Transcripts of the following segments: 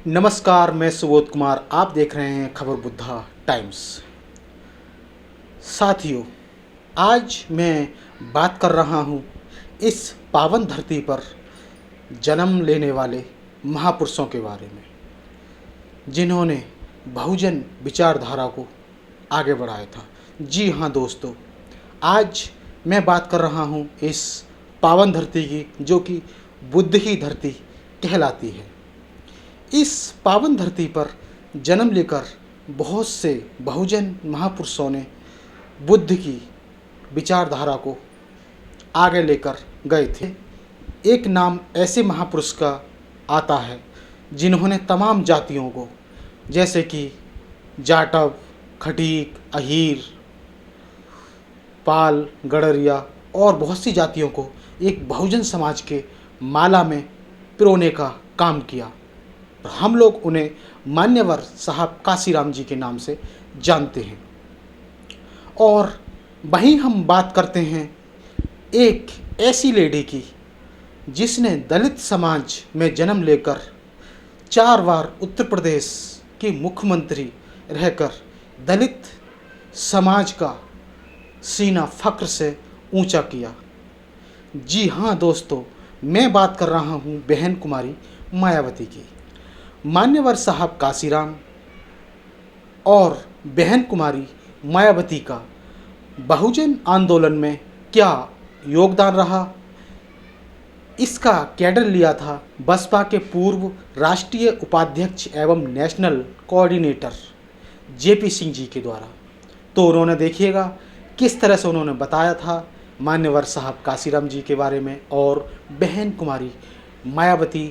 नमस्कार, मैं सुबोध कुमार। आप देख रहे हैं खबर बुद्धा टाइम्स। साथियों, आज मैं बात कर रहा हूँ इस पावन धरती पर जन्म लेने वाले महापुरुषों के बारे में, जिन्होंने बहुजन विचारधारा को आगे बढ़ाया था। जी हाँ दोस्तों, आज मैं बात कर रहा हूँ इस पावन धरती की, जो कि बुद्ध की धरती कहलाती है। इस पावन धरती पर जन्म लेकर बहुत से बहुजन महापुरुषों ने बुद्ध की विचारधारा को आगे लेकर गए थे। एक नाम ऐसे महापुरुष का आता है जिन्होंने तमाम जातियों को, जैसे कि जाटव, खटीक, अहीर, पाल, गडरिया और बहुत सी जातियों को एक बहुजन समाज के माला में पिरोने का काम किया। हम लोग उन्हें मान्यवर साहब काशीराम जी के नाम से जानते हैं। और वहीं हम बात करते हैं एक ऐसी लेडी की, जिसने दलित समाज में जन्म लेकर 4 बार उत्तर प्रदेश की मुख्यमंत्री रहकर दलित समाज का सीना फख्र से ऊंचा किया। जी हाँ दोस्तों, मैं बात कर रहा हूँ बहन कुमारी मायावती की। मान्यवर साहब काशीराम और बहन कुमारी मायावती का बहुजन आंदोलन में क्या योगदान रहा, इसका कैडर लिया था बसपा के पूर्व राष्ट्रीय उपाध्यक्ष एवं national coordinator JP Singh ji के द्वारा। तो उन्होंने देखिएगा किस तरह से उन्होंने बताया था मान्यवर साहब काशीराम जी के बारे में और बहन कुमारी मायावती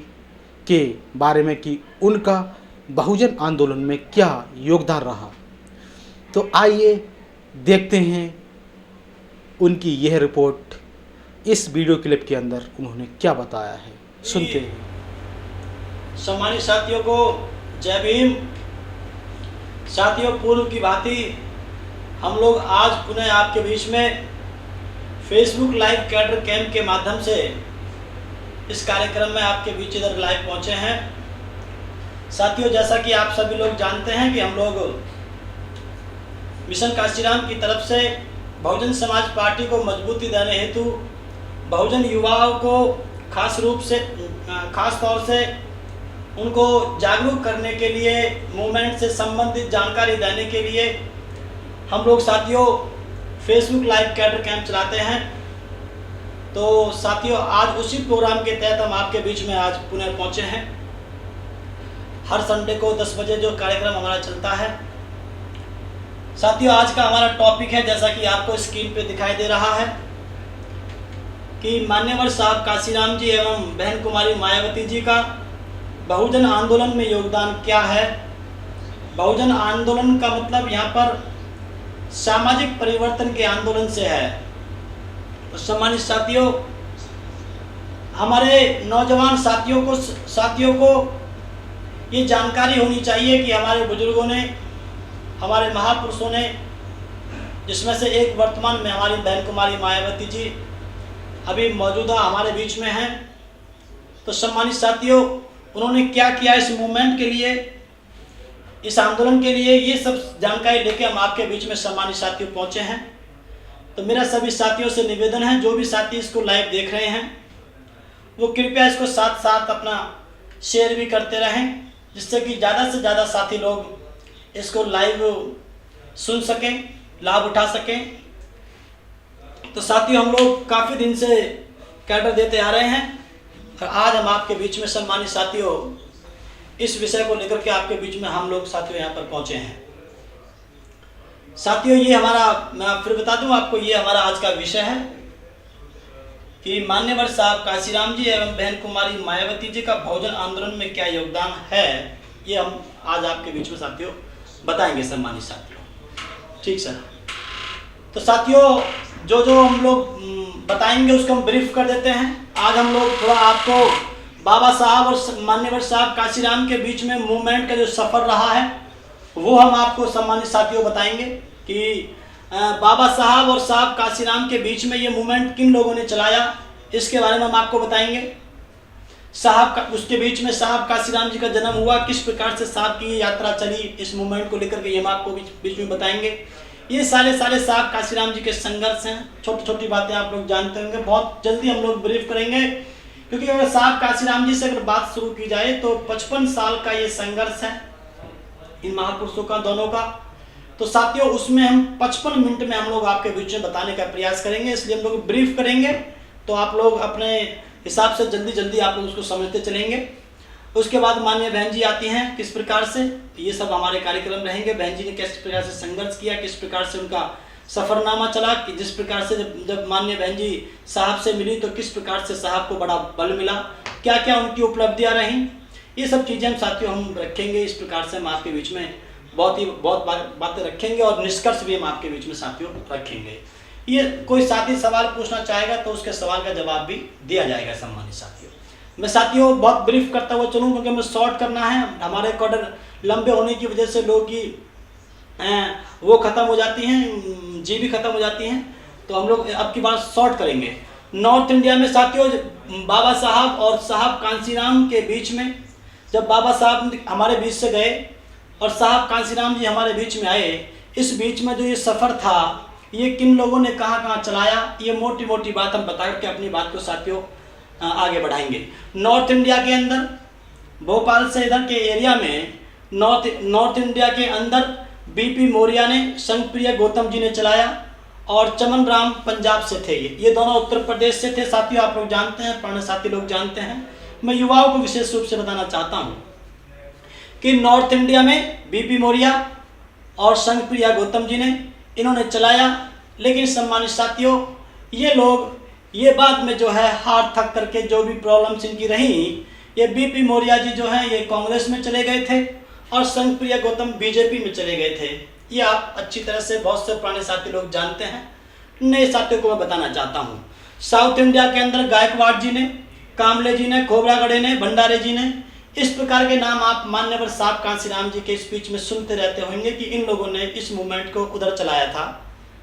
के बारे में कि उनका बहुजन आंदोलन में क्या योगदान रहा। तो आइए देखते हैं उनकी यह रिपोर्ट। इस वीडियो क्लिप के अंदर उन्होंने क्या बताया है, सुनते हैं। सम्मानित साथियों को जय भीम। साथियों, पूर्व की भांति हम लोग आज पुनः आपके बीच में फेसबुक लाइव कैडर कैंप के माध्यम से इस कार्यक्रम में आपके बीच इधर लाइव पहुंचे हैं। साथियों, जैसा कि आप सभी लोग जानते हैं कि हम लोग मिशन काशीराम की तरफ से बहुजन समाज पार्टी को मजबूती देने हेतु बहुजन युवाओं को खास तौर से उनको जागरूक करने के लिए, मूवमेंट से संबंधित जानकारी देने के लिए हम लोग साथियों फेसबुक लाइव कैडर कैंप चलाते हैं। तो साथियों, आज उसी प्रोग्राम के तहत हम आपके बीच में आज पुनः पहुंचे हैं। हर संडे को 10 बजे जो कार्यक्रम हमारा चलता है। साथियों, आज का हमारा टॉपिक है, जैसा कि आपको स्क्रीन पे दिखाई दे रहा है, कि मान्यवर साहब काशीराम जी एवं बहन कुमारी मायावती जी का बहुजन आंदोलन में योगदान क्या है। बहुजन आंदोलन का मतलब यहाँ पर सामाजिक परिवर्तन के आंदोलन से है। तो सम्मानित साथियों, हमारे नौजवान साथियों को ये जानकारी होनी चाहिए कि हमारे बुजुर्गों ने, हमारे महापुरुषों ने, जिसमें से एक वर्तमान में हमारी बहन कुमारी मायावती जी अभी मौजूदा हमारे बीच में हैं। तो सम्मानित साथियों, उन्होंने क्या किया इस मूवमेंट के लिए, इस आंदोलन के लिए, ये सब जानकारी लेके हम आपके बीच में सम्मानित साथियों पहुंचे हैं। तो मेरा सभी साथियों से निवेदन है, जो भी साथी इसको लाइव देख रहे हैं वो कृपया इसको साथ साथ अपना शेयर भी करते रहें, जिससे कि ज़्यादा से ज़्यादा साथी लोग इसको लाइव सुन सकें, लाभ उठा सकें। तो साथियों, हम लोग काफ़ी दिन से कैडर देते आ रहे हैं और आज हम आपके बीच में सम्मानित साथियों इस विषय को लेकर के आपके बीच में हम लोग साथियों यहाँ पर पहुँचे हैं। साथियों, ये हमारा, मैं फिर बता दूं आपको, ये हमारा आज का विषय है कि मान्यवर साहब काशीराम जी एवं बहन कुमारी मायावती जी का बहुजन आंदोलन में क्या योगदान है। ये हम आज आपके बीच में साथियों बताएंगे सम्मानित साथियों। ठीक सर। तो साथियों, जो हम लोग बताएंगे उसको हम ब्रीफ कर देते हैं। आज हम लोग थोड़ा आपको बाबा साहब और मान्यवर साहब काशीराम के बीच में मूवमेंट का जो सफ़र रहा है वो हम आपको सम्मानित साथियों बताएंगे कि बाबा साहब और साहब काशीराम के बीच में ये मूवमेंट किन लोगों ने चलाया, इसके बारे में हम आपको बताएंगे। साहब का, उसके बीच में साहब काशीराम जी का जन्म हुआ, किस प्रकार से साहब की ये यात्रा चली, इस मूवमेंट को लेकर के ये हम आपको बीच में बताएंगे। ये सारे साहब काशीराम जी के संघर्ष हैं। छोटी छोटी बातें आप लोग जानते होंगे, बहुत जल्दी हम लोग ब्रीफ करेंगे, क्योंकि अगर साहब काशीराम जी से अगर बात शुरू की जाए तो 55 साल का ये संघर्ष है इन महापुरुषों का, दोनों का। तो साथियों, उसमें हम 55 मिनट में हम लोग आपके बीच में बताने का प्रयास करेंगे, इसलिए हम लोग ब्रीफ करेंगे, तो आप लोग अपने हिसाब से जल्दी आप लोग उसको समझते चलेंगे। उसके बाद माननीय बहन जी आती हैं, किस प्रकार से ये सब हमारे कार्यक्रम रहेंगे। बहन जी ने किस प्रकार से संघर्ष किया, किस प्रकार से उनका सफरनामा चला, कि जिस प्रकार से जब माननीय बहन जी साहब से मिली तो किस प्रकार से साहब को बड़ा बल मिला, क्या क्या उनकी उपलब्धियां रहीं, ये सब चीज़ें हम साथियों हम रखेंगे। इस प्रकार से हम आपके बीच में बहुत बातें रखेंगे और निष्कर्ष भी हम आपके बीच में साथियों रखेंगे। ये कोई साथी सवाल पूछना चाहेगा तो उसके सवाल का जवाब भी दिया जाएगा सम्मानित साथियों। मैं साथियों बहुत ब्रीफ करता हुआ चलूँ, क्योंकि हमें शॉर्ट करना है। हमारे रिकॉर्डर लंबे होने की वजह से लोग की वो ख़त्म हो जाती हैं, जी भी ख़त्म हो जाती हैं, तो हम लोग अब की बार शॉर्ट करेंगे। नॉर्थ इंडिया में साथियों बाबा साहब और साहब कांसीराम के बीच में, जब बाबा साहब हमारे बीच से गए और साहब कांसीराम जी हमारे बीच में आए, इस बीच में जो ये सफ़र था, ये किन लोगों ने कहाँ कहाँ चलाया, ये मोटी मोटी बात हम बता करके अपनी बात को साथियों आगे बढ़ाएंगे। नॉर्थ इंडिया के अंदर, भोपाल से इधर के एरिया में नॉर्थ इंडिया के अंदर बीपी मौर्य ने, संगप्रिय गौतम जी ने चलाया, और चमन राम पंजाब से थे। ये दोनों उत्तर प्रदेश से थे साथियों, आप लोग जानते हैं, पुराने साथी लोग जानते हैं। मैं युवाओं को विशेष रूप से बताना चाहता हूँ कि नॉर्थ इंडिया में बीपी मौर्य और संगप्रिय गौतम जी ने इन्होंने चलाया, लेकिन सम्मानित साथियों ये लोग ये बाद में जो है हार थक करके जो भी प्रॉब्लम्स इनकी रही, ये बीपी मौर्य जी जो हैं ये कांग्रेस में चले गए थे और संगप्रिय गौतम बीजेपी में चले गए थे। ये आप अच्छी तरह से बहुत से पुराने साथी लोग जानते हैं, नए साथियों को मैं बताना चाहता हूँ। साउथ इंडिया के अंदर गायकवाड़ जी ने, कामले जी ने, खोबरागढ़े ने, भंडारे जी ने, इस प्रकार के नाम आप मान्यवर साहब कांसीराम जी के स्पीच में सुनते रहते होंगे कि इन लोगों ने इस मूवमेंट को उधर चलाया था,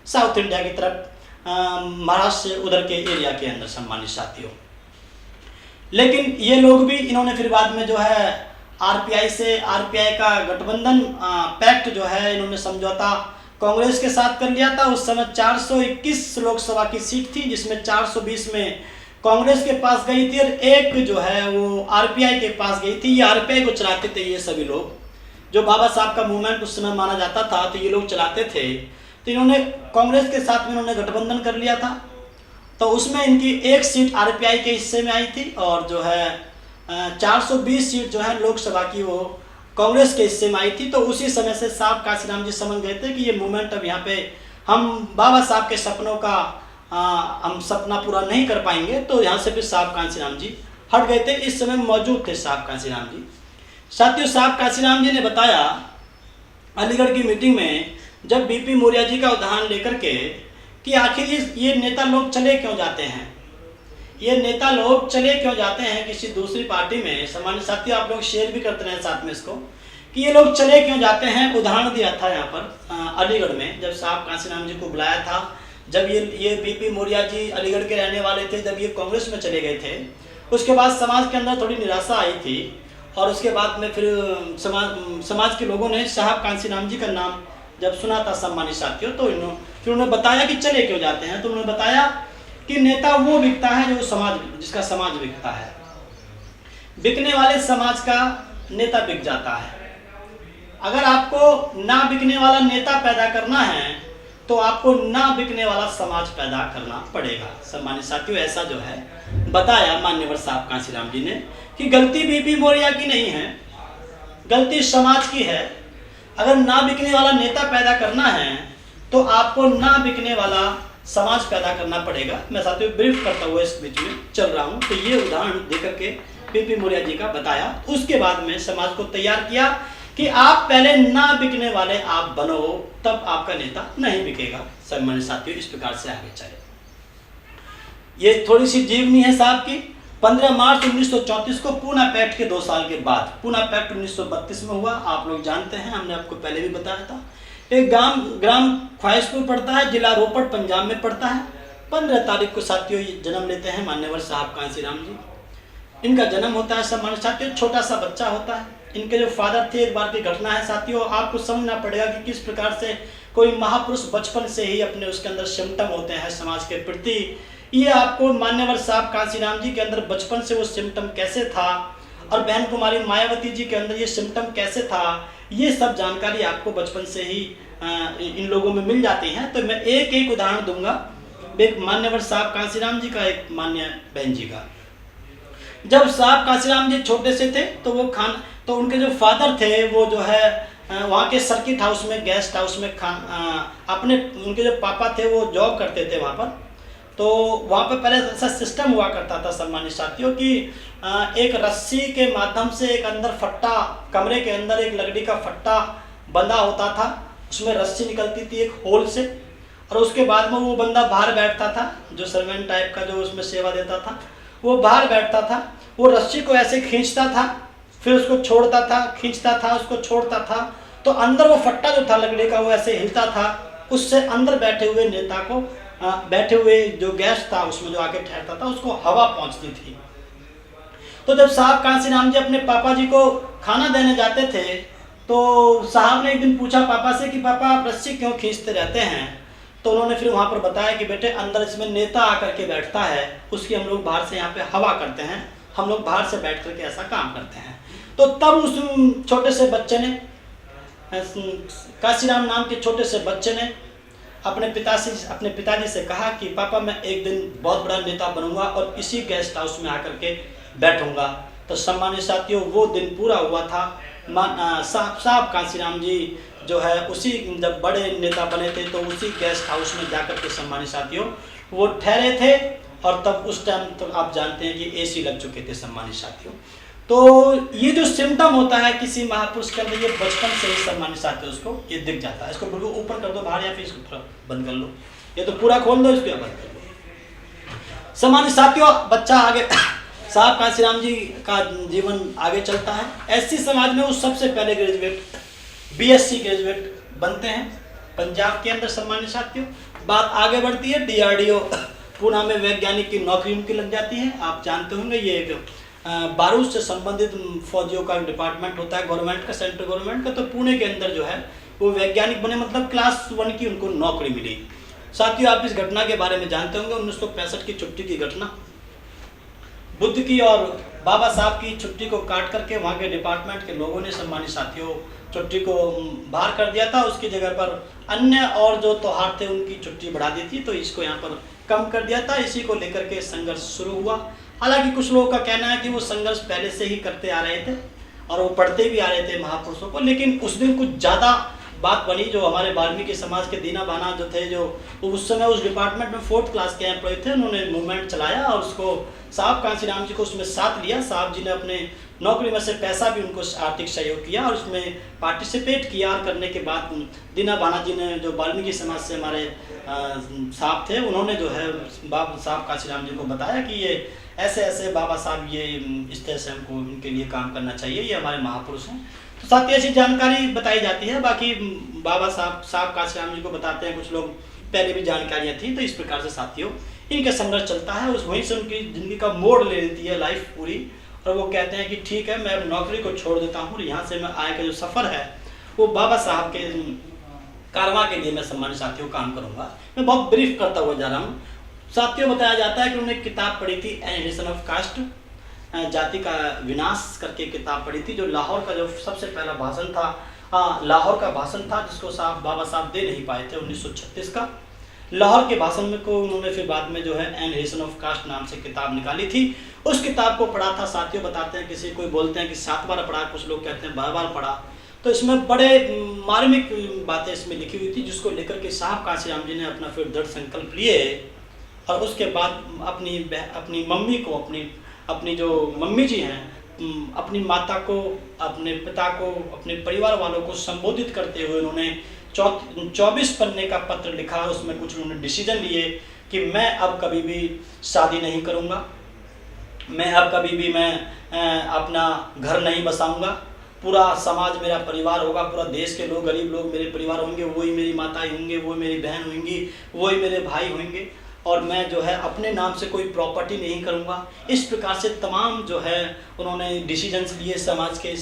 साउथ इंडिया की तरफ, महाराष्ट्र से उधर के एरिया के अंदर सम्मानित साथियों। लेकिन ये लोग भी, इन्होंने फिर बाद में जो है आरपीआई का गठबंधन पैक्ट जो है, इन्होंने समझौता कांग्रेस के साथ कर लिया था। उस समय 421 लोकसभा की सीट थी, जिसमें 420 में कांग्रेस के पास गई थी और एक जो है वो आरपीआई के पास गई थी। ये आरपीआई को चलाते थे ये सभी लोग, जो बाबा साहब का मूवमेंट उस समय माना जाता था, तो ये लोग चलाते थे। तो इन्होंने कांग्रेस के साथ में इन्होंने गठबंधन कर लिया था, तो उसमें इनकी एक सीट आरपीआई के हिस्से में आई थी और जो है 420 सीट जो है लोकसभा की वो कांग्रेस के हिस्से में आई थी। तो उसी समय से साहब काशीराम जी समझ गए थे कि ये मूवमेंट अब यहाँ पे हम बाबा साहब के सपनों का हम सपना पूरा नहीं कर पाएंगे, तो यहाँ से फिर साहब काशीराम जी हट गए थे। इस समय मौजूद थे साहब काशीराम जी। साथियों, साहब काशीराम जी ने बताया अलीगढ़ की मीटिंग में, जब बीपी मौर्य जी का उदाहरण लेकर के, कि आखिर ये नेता लोग चले क्यों जाते हैं, ये नेता लोग चले क्यों जाते हैं किसी दूसरी पार्टी में। सामान्य साथियों, आप लोग शेयर भी करते रहे साथ में इसको, कि ये लोग चले क्यों जाते हैं। उदाहरण दिया था यहाँ पर अलीगढ़ में, जब साहब काशीराम जी को बुलाया था, जब ये बीपी मौर्य जी अलीगढ़ के रहने वाले थे, जब ये कांग्रेस में चले गए थे, उसके बाद समाज के अंदर थोड़ी निराशा आई थी, और उसके बाद में फिर समाज के लोगों ने साहब काशीराम जी का नाम जब सुना था सम्मानित साथियों, तो फिर उन्होंने बताया कि चले क्यों जाते हैं। तो उन्होंने बताया कि नेता वो बिकता है जो जिसका समाज बिकता है, बिकने वाले समाज का नेता बिक जाता है। अगर आपको ना बिकने वाला नेता पैदा करना है तो आपको ना बिकने वाला समाज पैदा करना पड़ेगा। सम्मानित साथियों, ऐसा जो है बताया मान्यवर साहब काशीराम जी ने कि गलती बीपी मौर्य की नहीं है, गलती समाज की है। अगर ना बिकने वाला नेता पैदा करना है तो आपको ना बिकने वाला समाज पैदा करना पड़ेगा। मैं साथियों ब्रीफ करता हुआ इस बीच में चल रहा हूँ, तो ये उदाहरण देकर के बीपी मौर्य जी का बताया। उसके बाद में समाज को तैयार किया कि आप पहले ना बिकने वाले आप बनो, तब आपका नेता नहीं बिकेगा। सम्मानित साथियों, इस प्रकार से आगे चले। ये थोड़ी सी जीवनी है साहब की। 15 मार्च 1934 को पूना पैक्ट के 2 साल के बाद, पूना पैक्ट 1932 में हुआ, आप लोग जानते हैं, हमने आपको पहले भी बताया था। एक ग्राम ख्वाहिशपुर पड़ता है, जिला रोपड़ पंजाब में पड़ता है। 15 तारीख को साथियों जन्म लेते हैं मान्यवर साहब काशीराम जी। इनका जन्म होता है सम्मानित साथियों, छोटा सा बच्चा होता है। इनके जो फादर थे, एक बार की घटना है साथियों, आपको समझना पड़ेगा कि किस प्रकार से कोई महापुरुष बचपन से ही अपने उसके अंदर सिम्टम होते हैं समाज के प्रति। ये आपको मान्यवर साहब कांशीराम जी के अंदर बचपन से वो सिम्टम कैसे था और बहन कुमारी मायावती जी के अंदर ये सिम्टम कैसे था, ये सब जानकारी आपको बचपन से ही इन लोगों में मिल जाती है। तो मैं एक एक उदाहरण दूंगा, एक मान्यवर साहब कांशीराम जी का, एक मान्य बहन जी का। जब साहब कांशीराम जी छोटे से थे तो उनके जो फादर थे वो जो है वहाँ के सर्किट हाउस में, गेस्ट हाउस में अपने उनके जो पापा थे वो जॉब करते थे वहाँ पर। तो वहाँ पर पहले ऐसा सिस्टम हुआ करता था सम्मानित साथियों कि एक रस्सी के माध्यम से एक अंदर फट्टा, कमरे के अंदर एक लकड़ी का फट्टा बंधा होता था, उसमें रस्सी निकलती थी एक होल से, और उसके बाद में वो बंदा बाहर बैठता था, जो सर्वेंट टाइप का जो उसमें सेवा देता था वो बाहर बैठता था। वो रस्सी को ऐसे खींचता था, फिर उसको छोड़ता था, खींचता था, उसको छोड़ता था, तो अंदर वो फट्टा जो था लकड़ी का वो ऐसे हिलता था। उससे अंदर बैठे हुए नेता को, बैठे हुए जो गेस्ट था उसमें जो आके ठहरता था, उसको हवा पहुंचती थी। तो जब साहब कांशीराम जी अपने पापा जी को खाना देने जाते थे तो साहब ने एक दिन पूछा पापा से कि पापा आप रस्सी क्यों खींचते रहते हैं। तो उन्होंने फिर वहाँ पर बताया कि बेटे अंदर इसमें नेता आकर के बैठता है, उसकी हम लोग बाहर से यहाँ पे हवा करते हैं, हम लोग बाहर से बैठ करके ऐसा काम करते हैं। तो तब उस छोटे से बच्चे ने, कांशीराम नाम के छोटे से बच्चे ने अपने पिताजी से कहा कि पापा मैं एक दिन बहुत बड़ा नेता बनूंगा और इसी गेस्ट हाउस में आकर के बैठूंगा। तो सम्मानित साथियों वो दिन पूरा हुआ था। साहब कांशीराम जी जो है उसी, जब बड़े नेता बने थे तो उसी गेस्ट हाउस में जाकर के सम्मानित साथियों वो ठहरे थे, और तब उस टाइम तो आप जानते हैं कि एसी लग चुके थे सम्मानित साथियों। तो ये जो सिम्टम होता है किसी महापुरुष के अंदर, ये बचपन से ही सम्मानित साथियों उसको ये दिख जाता है। इसको बिल्कुल ऊपर कर दो बाहर, या फिर इसको थोड़ा बंद कर लो, ये तो पूरा खोल दो, इसको बंद कर लो। सम्मानित साथियों बच्चा आगे साहब कांशीराम जी का जीवन आगे चलता है। ऐसी समाज में वो सबसे पहले ग्रेजुएट, बीएससी ग्रेजुएट बनते हैं पंजाब के अंदर सम्मानित साथियों। बात आगे बढ़ती है, डीआरडीओ पूना में वैज्ञानिक की नौकरी उनकी लग जाती है। आप जानते होंगे ये एक बारूद से संबंधित फौजियों का डिपार्टमेंट होता है गवर्नमेंट का, सेंट्रल गवर्नमेंट का। तो पुणे के अंदर जो है वो वैज्ञानिक बने, मतलब क्लास 1 की उनको नौकरी मिली। साथियों आप इस घटना के बारे में जानते होंगे, 1965 की छुट्टी की घटना, बुद्ध की और बाबा साहब की छुट्टी को काट करके वहाँ के डिपार्टमेंट के लोगों ने सम्मानित साथियों छुट्टी को बाहर कर दिया था। उसकी जगह पर अन्य और जो त्योहार थे उनकी छुट्टी बढ़ा दी थी, तो इसको यहाँ पर कम कर दिया था। इसी को लेकर के संघर्ष शुरू हुआ। हालांकि कुछ लोगों का कहना है कि वो संघर्ष पहले से ही करते आ रहे थे और वो पढ़ते भी आ रहे थे महापुरुषों को, लेकिन उस दिन कुछ ज़्यादा बात बनी। जो हमारे वाल्मीकि समाज के दीना बाना जो थे, जो उस समय उस डिपार्टमेंट में 4th क्लास के एम्प्लॉय थे, उन्होंने मूवमेंट चलाया और उसको साहब कांशीराम जी को उसमें साथ लिया। साहब जी ने अपने नौकरी में से पैसा भी उनको आर्थिक सहयोग किया और उसमें पार्टिसिपेट किया। और करने के बाद दीना बाना जी ने, जो वाल्मीकि समाज से हमारे साहब थे, उन्होंने जो है साहब कांशीराम जी को बताया कि ये ऐसे ऐसे बाबा साहब, ये इस तरह से हमको इनके लिए काम करना चाहिए, ये हमारे महापुरुष हैं। तो साथ ही ऐसी जानकारी बताई जाती है। बाकी बाबा साहब कांशीराम जी को बताते हैं कुछ लोग, पहले भी जानकारियाँ थी। तो इस प्रकार से साथियों इनका संघर्ष चलता है। उस वहीं से उनकी ज़िंदगी का मोड़ ले लेती है लाइफ पूरी, और वो कहते हैं कि ठीक है मैं नौकरी को छोड़ देता हूँ, यहाँ से मैं आय का जो सफ़र है वो बाबा साहब के कारवां के लिए मैं सम्मानित साथियों काम करूँगा। मैं बहुत ब्रीफ करता हुआ जा रहा हूँ साथियों। बताया जाता है कि उन्होंने किताब पढ़ी थी एनिहिलेशन ऑफ कास्ट, जाति का विनाश करके किताब पढ़ी थी, जो लाहौर का जो सबसे पहला भाषण था, लाहौर का भाषण था, जिसको बाबा साहब दे नहीं पाए थे 1936 का। लाहौर के भाषण में को उन्होंने फिर बाद में जो है एनिहिलेशन ऑफ कास्ट नाम से किताब निकाली थी। उस किताब को पढ़ा था साथियों। बताते हैं किसी कोई बोलते हैं कि 7 बार पढ़ा, कुछ लोग कहते हैं 12 बार पढ़ा। तो इसमें बड़े मार्मिक बातें इसमें लिखी हुई थी, जिसको लेकर के साहब कांशीराम जी ने अपना फिर दृढ़ संकल्प लिए और उसके बाद अपनी मम्मी को, अपनी जो मम्मी जी हैं, अपनी माता को, अपने पिता को, अपने परिवार वालों को संबोधित करते हुए उन्होंने 24 पन्ने का पत्र लिखा। उसमें कुछ उन्होंने डिसीजन लिए कि मैं अब कभी भी शादी नहीं करूँगा, मैं अब कभी भी अपना घर नहीं बसाऊँगा, पूरा समाज मेरा परिवार होगा, पूरा देश के लोग, गरीब लोग मेरे परिवार होंगे, वही मेरी माताएं होंगे, वो मेरी बहन होंगी, वही मेरे भाई होंगे। और मैं जो है अपने नाम से कोई प्रॉपर्टी नहीं करूँगा। इस प्रकार से तमाम जो है उन्होंने डिसीजंस लिए समाज के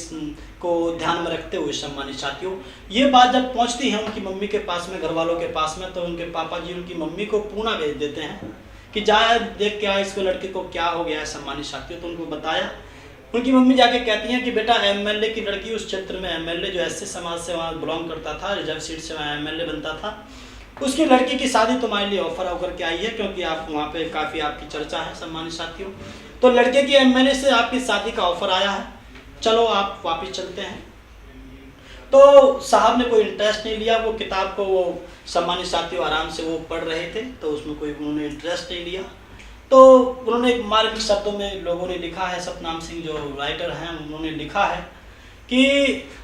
को ध्यान में रखते हुए। सम्मानित साथियों, ये बात जब पहुंचती है उनकी मम्मी के पास में, घर वालों के पास में, तो उनके पापा जी उनकी मम्मी को पूना भेज देते हैं कि जा देख के आ इसको लड़के को क्या हो गया है। सम्मानित साथियों, तो उनको बताया। उनकी मम्मी जाके कहती हैं कि बेटा एमएलए की लड़की, उस क्षेत्र में एमएलए जो एससी समाज से वहाँ बिलोंग करता था, रिजर्व सीट से वहाँ एमएलए बनता था, उसकी लड़की की शादी तुम्हारे लिए ऑफर होकर के आई है, क्योंकि आप वहाँ पे काफ़ी आपकी चर्चा है। सम्मानित साथियों, तो लड़के की एमएलए से आपकी शादी का ऑफर आया है, चलो आप वापस चलते हैं। तो साहब ने कोई इंटरेस्ट नहीं लिया। वो किताब को वो सम्मानित साथियों आराम से वो पढ़ रहे थे, तो उसमें कोई उन्होंने इंटरेस्ट नहीं लिया। तो उन्होंने एक मार्मिक शब्दों में लोगों ने लिखा है, सतनाम सिंह जो राइटर हैं उन्होंने लिखा है कि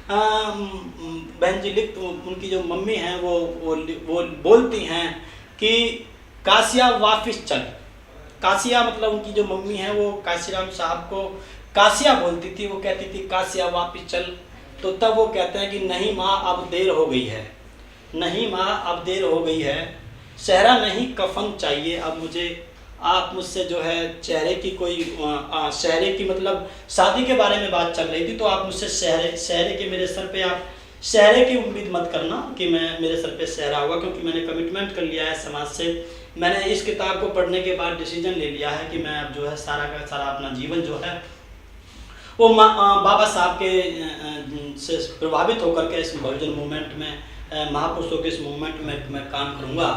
बहन जी उनकी जो मम्मी हैं वो बोलती हैं कि कासिया वापिस चल। कासिया मतलब उनकी जो मम्मी है वो काशीराम साहब को कासिया बोलती थी। वो कहती थी कासिया वापिस चल। तो तब वो कहते हैं कि नहीं माँ अब देर हो गई है, नहीं माँ अब देर हो गई है, सहरा नहीं कफन चाहिए अब मुझे। आप मुझसे जो है चेहरे की कोई सहरे की मतलब शादी के बारे में बात चल रही थी, तो आप मुझसे सहरे के मेरे सर पे आप सहरे की उम्मीद मत करना कि मैं मेरे सर पे सहरा होगा, क्योंकि मैंने कमिटमेंट कर लिया है समाज से। मैंने इस किताब को पढ़ने के बाद डिसीजन ले लिया है कि मैं अब जो है सारा का सारा अपना जीवन जो है वो बाबा साहब के से प्रभावित होकर के इस बहुजन मूवमेंट में, महापुरुषों के इस मूवमेंट में मैं काम करूँगा।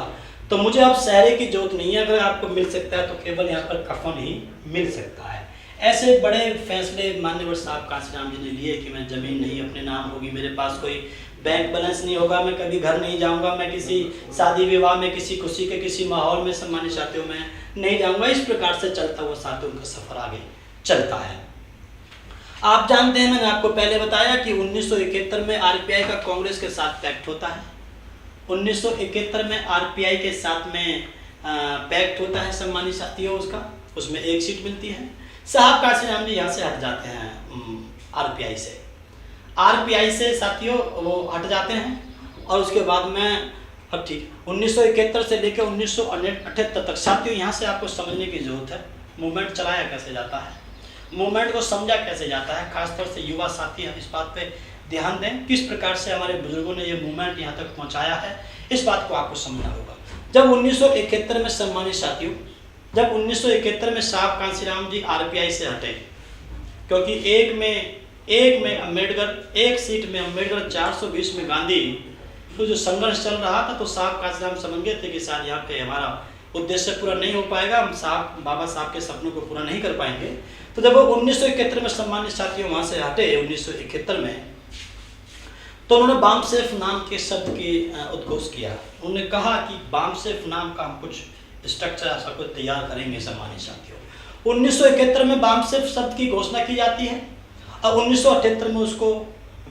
तो मुझे अब सहरे की जरूरत नहीं है। अगर आपको मिल सकता है तो केवल यहाँ पर कफन ही मिल सकता है। ऐसे बड़े फैसले मान्यवर साहब काशीराम जी ने लिए कि मैं ज़मीन नहीं अपने नाम होगी, मेरे पास कोई बैंक बैलेंस नहीं होगा, मैं कभी घर नहीं जाऊंगा, मैं किसी शादी विवाह में किसी खुशी के किसी माहौल में सम्मानित साथियों में नहीं जाऊंगा। इस प्रकार से चलता हुआ साथियों का सफ़र आगे चलता है। आप जानते हैं, मैंने आपको पहले बताया कि 1971 में आरपीआई का कांग्रेस के साथ पैक्ट होता है। 1971 में आरपीआई के साथ में पैक्ट होता है सम्मानित साथियों, उसमें एक सीट मिलती है। साहब काशीराम जी यहाँ से हट जाते हैं आरपीआई से साथियों वो हट जाते हैं। और उसके बाद में अब ठीक 1971 से लेकर 1978 तक साथियों यहाँ से आपको समझने की जरूरत है मूवमेंट चलाया कैसे जाता है, मूवमेंट को समझा कैसे जाता है। खासतौर से युवा साथी इस बात पे ध्यान दें किस प्रकार से हमारे बुजुर्गों ने ये मूवमेंट यहाँ तक पहुँचाया है, इस बात को आपको समझना होगा। जब 1971 में सम्मानित साथियों, जब 1971 में साहब काशीराम जी आरपीआई से हटे, क्योंकि एक में अम्बेडकर, एक सीट में अम्बेडकर, 420 में गांधी, तो जो संघर्ष चल रहा था तो साहब काशीराम समझ गए थे कि शायद यहाँ पे हमारा उद्देश्य पूरा नहीं हो पाएगा, हम बाबा साहब के सपनों को पूरा नहीं कर पाएंगे। तो जब वो 1971 में सम्मानित साथियों वहाँ से हटे 1971 में, तो उन्होंने बामसेफ नाम के शब्द की उद्घोष किया। उन्होंने कहा कि बामसेफ नाम का हम कुछ स्ट्रक्चर ऐसा कुछ तैयार करेंगे सम्मानित साथियों। 1971 में बामसेफ शब्द की घोषणा की जाती है और 1978 में उसको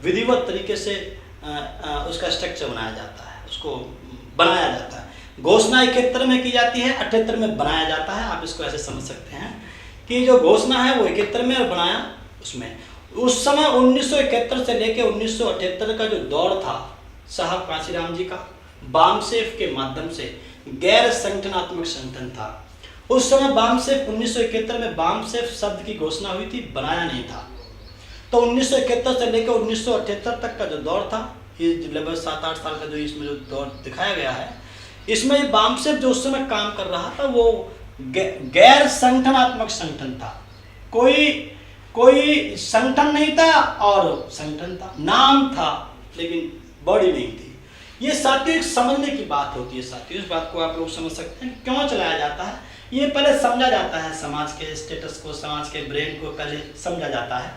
विधिवत तरीके से उसका स्ट्रक्चर बनाया जाता है, उसको बनाया जाता है। घोषणा 71 में की जाती है, 78 में बनाया जाता है। आप इसको ऐसे समझ सकते हैं कि जो घोषणा है वो 71 में और बनाया उसमें। उस समय 1971 से लेकर 1978 का जो दौर था साहब काशीराम जी का, बामसेफ के माध्यम से गैर संगठनात्मक संगठन था। उस समय बामसेफ 1971 में बामसेफ शब्द की घोषणा हुई थी, बनाया नहीं था। तो 1971 से लेकर 1978 तक का जो दौर था, ये लगभग 7-8 साल का जो इसमें जो दौर दिखाया गया है, इसमें बामसेफ जो उस समय काम कर रहा था वो गैर संगठनात्मक संगठन था। कोई संगठन नहीं था और संगठन था, नाम था लेकिन बॉडी नहीं थी। ये साथियों एक समझने की बात होती है साथियों, इस बात को आप लोग समझ सकते हैं क्यों चलाया जाता है। ये पहले समझा जाता है, समाज के स्टेटस को, समाज के ब्रेन को पहले समझा जाता है।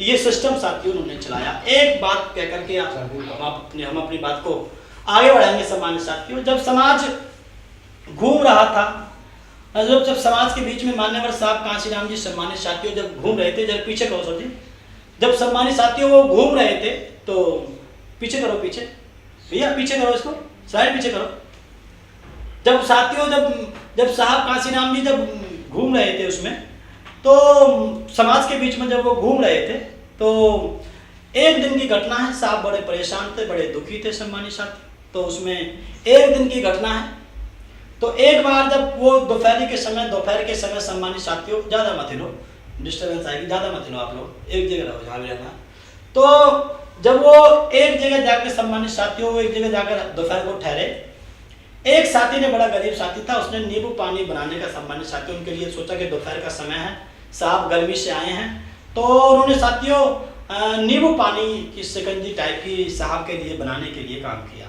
ये सिस्टम साथियों उन्होंने चलाया। एक बात कह करके हम अपनी बात को आगे बढ़ाएंगे सम्मानित साथियों। जब समाज घूम रहा था, जब समाज के बीच में मान्यवर साहब काशीराम जी सम्मानित साथियों जब घूम रहे थे, जब पीछे करो सर जी, जब सम्मानित साथियों वो घूम रहे थे तो पीछे करो, पीछे भैया पीछे करो, इसको साइड पीछे करो। जब साथियों जब साहब काशीराम जी जब घूम रहे थे उसमें, तो समाज के बीच में जब वो घूम रहे थे तो एक दिन की घटना है, साहब बड़े परेशान थे, बड़े दुखी थे सम्मानित साथी। तो उसमें एक दिन की घटना है, तो एक बार जब वो दोपहर के समय सम्मानित साथियों, ज़्यादा मत हिलो, डिस्टर्बेंस आएगी, ज़्यादा मत हिलो, आप लोग एक जगह रहो जहाँ भी रहना। तो जब वो एक जगह जाकर सम्मानित साथियों, वो एक जगह जाकर दोपहर को ठहरे, एक साथी ने, बड़ा गरीब साथी था, उसने नींबू पानी बनाने का सम्मानित साथियों उनके लिए सोचा कि दोपहर का समय है, साहब गर्मी से आए हैं, तो उन्होंने साथियों नींबू पानी की शिकंजी टाइप की साहब के लिए बनाने के लिए काम किया।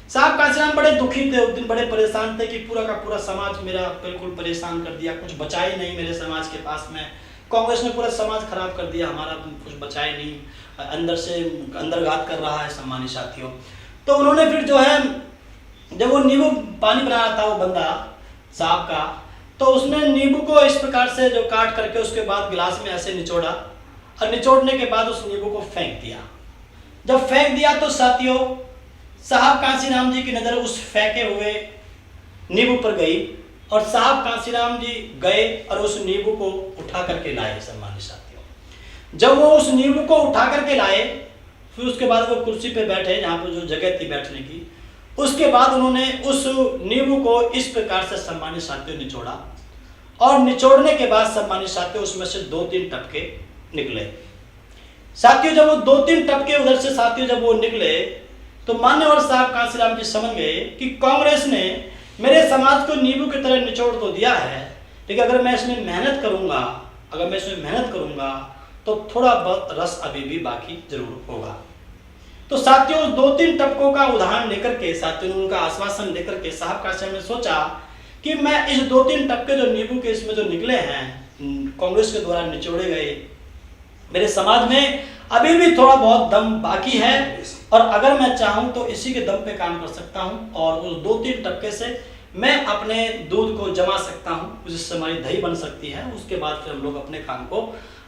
साहब कांसीराम बड़े दुखी थे, उस दिन बड़े परेशान थे कि पूरा का पूरा समाज मेरा बिल्कुल परेशान कर दिया, कुछ बचा ही नहीं मेरे समाज के पास में, कांग्रेस ने पूरा समाज खराब कर दिया, हमारा कुछ बचा ही नहीं, अंदर से अंदरघात कर रहा है सम्मानित साथियों। तो उन्होंने फिर जो है, जब वो नींबू पानी बना रहा था वो बंदा साहब का, तो उसने नींबू को इस प्रकार से जो काट करके उसके बाद गिलास में ऐसे निचोड़ा, और निचोड़ने के बाद उस नींबू को फेंक दिया। जब फेंक दिया तो साथियों साहब कांसीराम जी की नज़र उस फेंके हुए नींबू पर गई, और साहब कांसीराम जी गए और उस नींबू को उठा करके लाए। सम्मानित साथियों, जब वो उस नींबू को उठा करके लाए, फिर उसके बाद वो कुर्सी पे बैठे जहाँ पर जो जगह थी बैठने की, उसके बाद उन्होंने उस नींबू को इस प्रकार से सम्मानित साथियों निचोड़ा, और निचोड़ने के बाद सम्मानित साथियों उसमें से 2-3 टपके निकले। साथियों जब वो 2-3 टपके उधर से साथियों जब वो निकले, तो मान्यवर साहब कांसीराम जी समझ गए कि कांग्रेस ने मेरे समाज को नींबू की तरह निचोड़ तो दिया है, लेकिन अगर मैं इसमें मेहनत करूंगा तो थोड़ा बहुत रस अभी भी बाकी जरूर होगा। तो साथियों 2-3 टपकों का उदाहरण लेकर के, साथियों उनका आश्वासन लेकर के साहब कांसीराम ने सोचा कि मैं इस 2-3 टपके जो नींबू के इसमें जो निकले हैं, कांग्रेस के द्वारा निचोड़े गए, मेरे समाज में अभी भी थोड़ा बहुत दम बाकी है, और अगर मैं चाहूं तो इसी के दम पे काम कर सकता हूं, और उस 2-3 टपके से मैं अपने दूध को जमा सकता हूं, जिससे हमारी दही बन सकती है, उसके बाद फिर हम लोग अपने काम को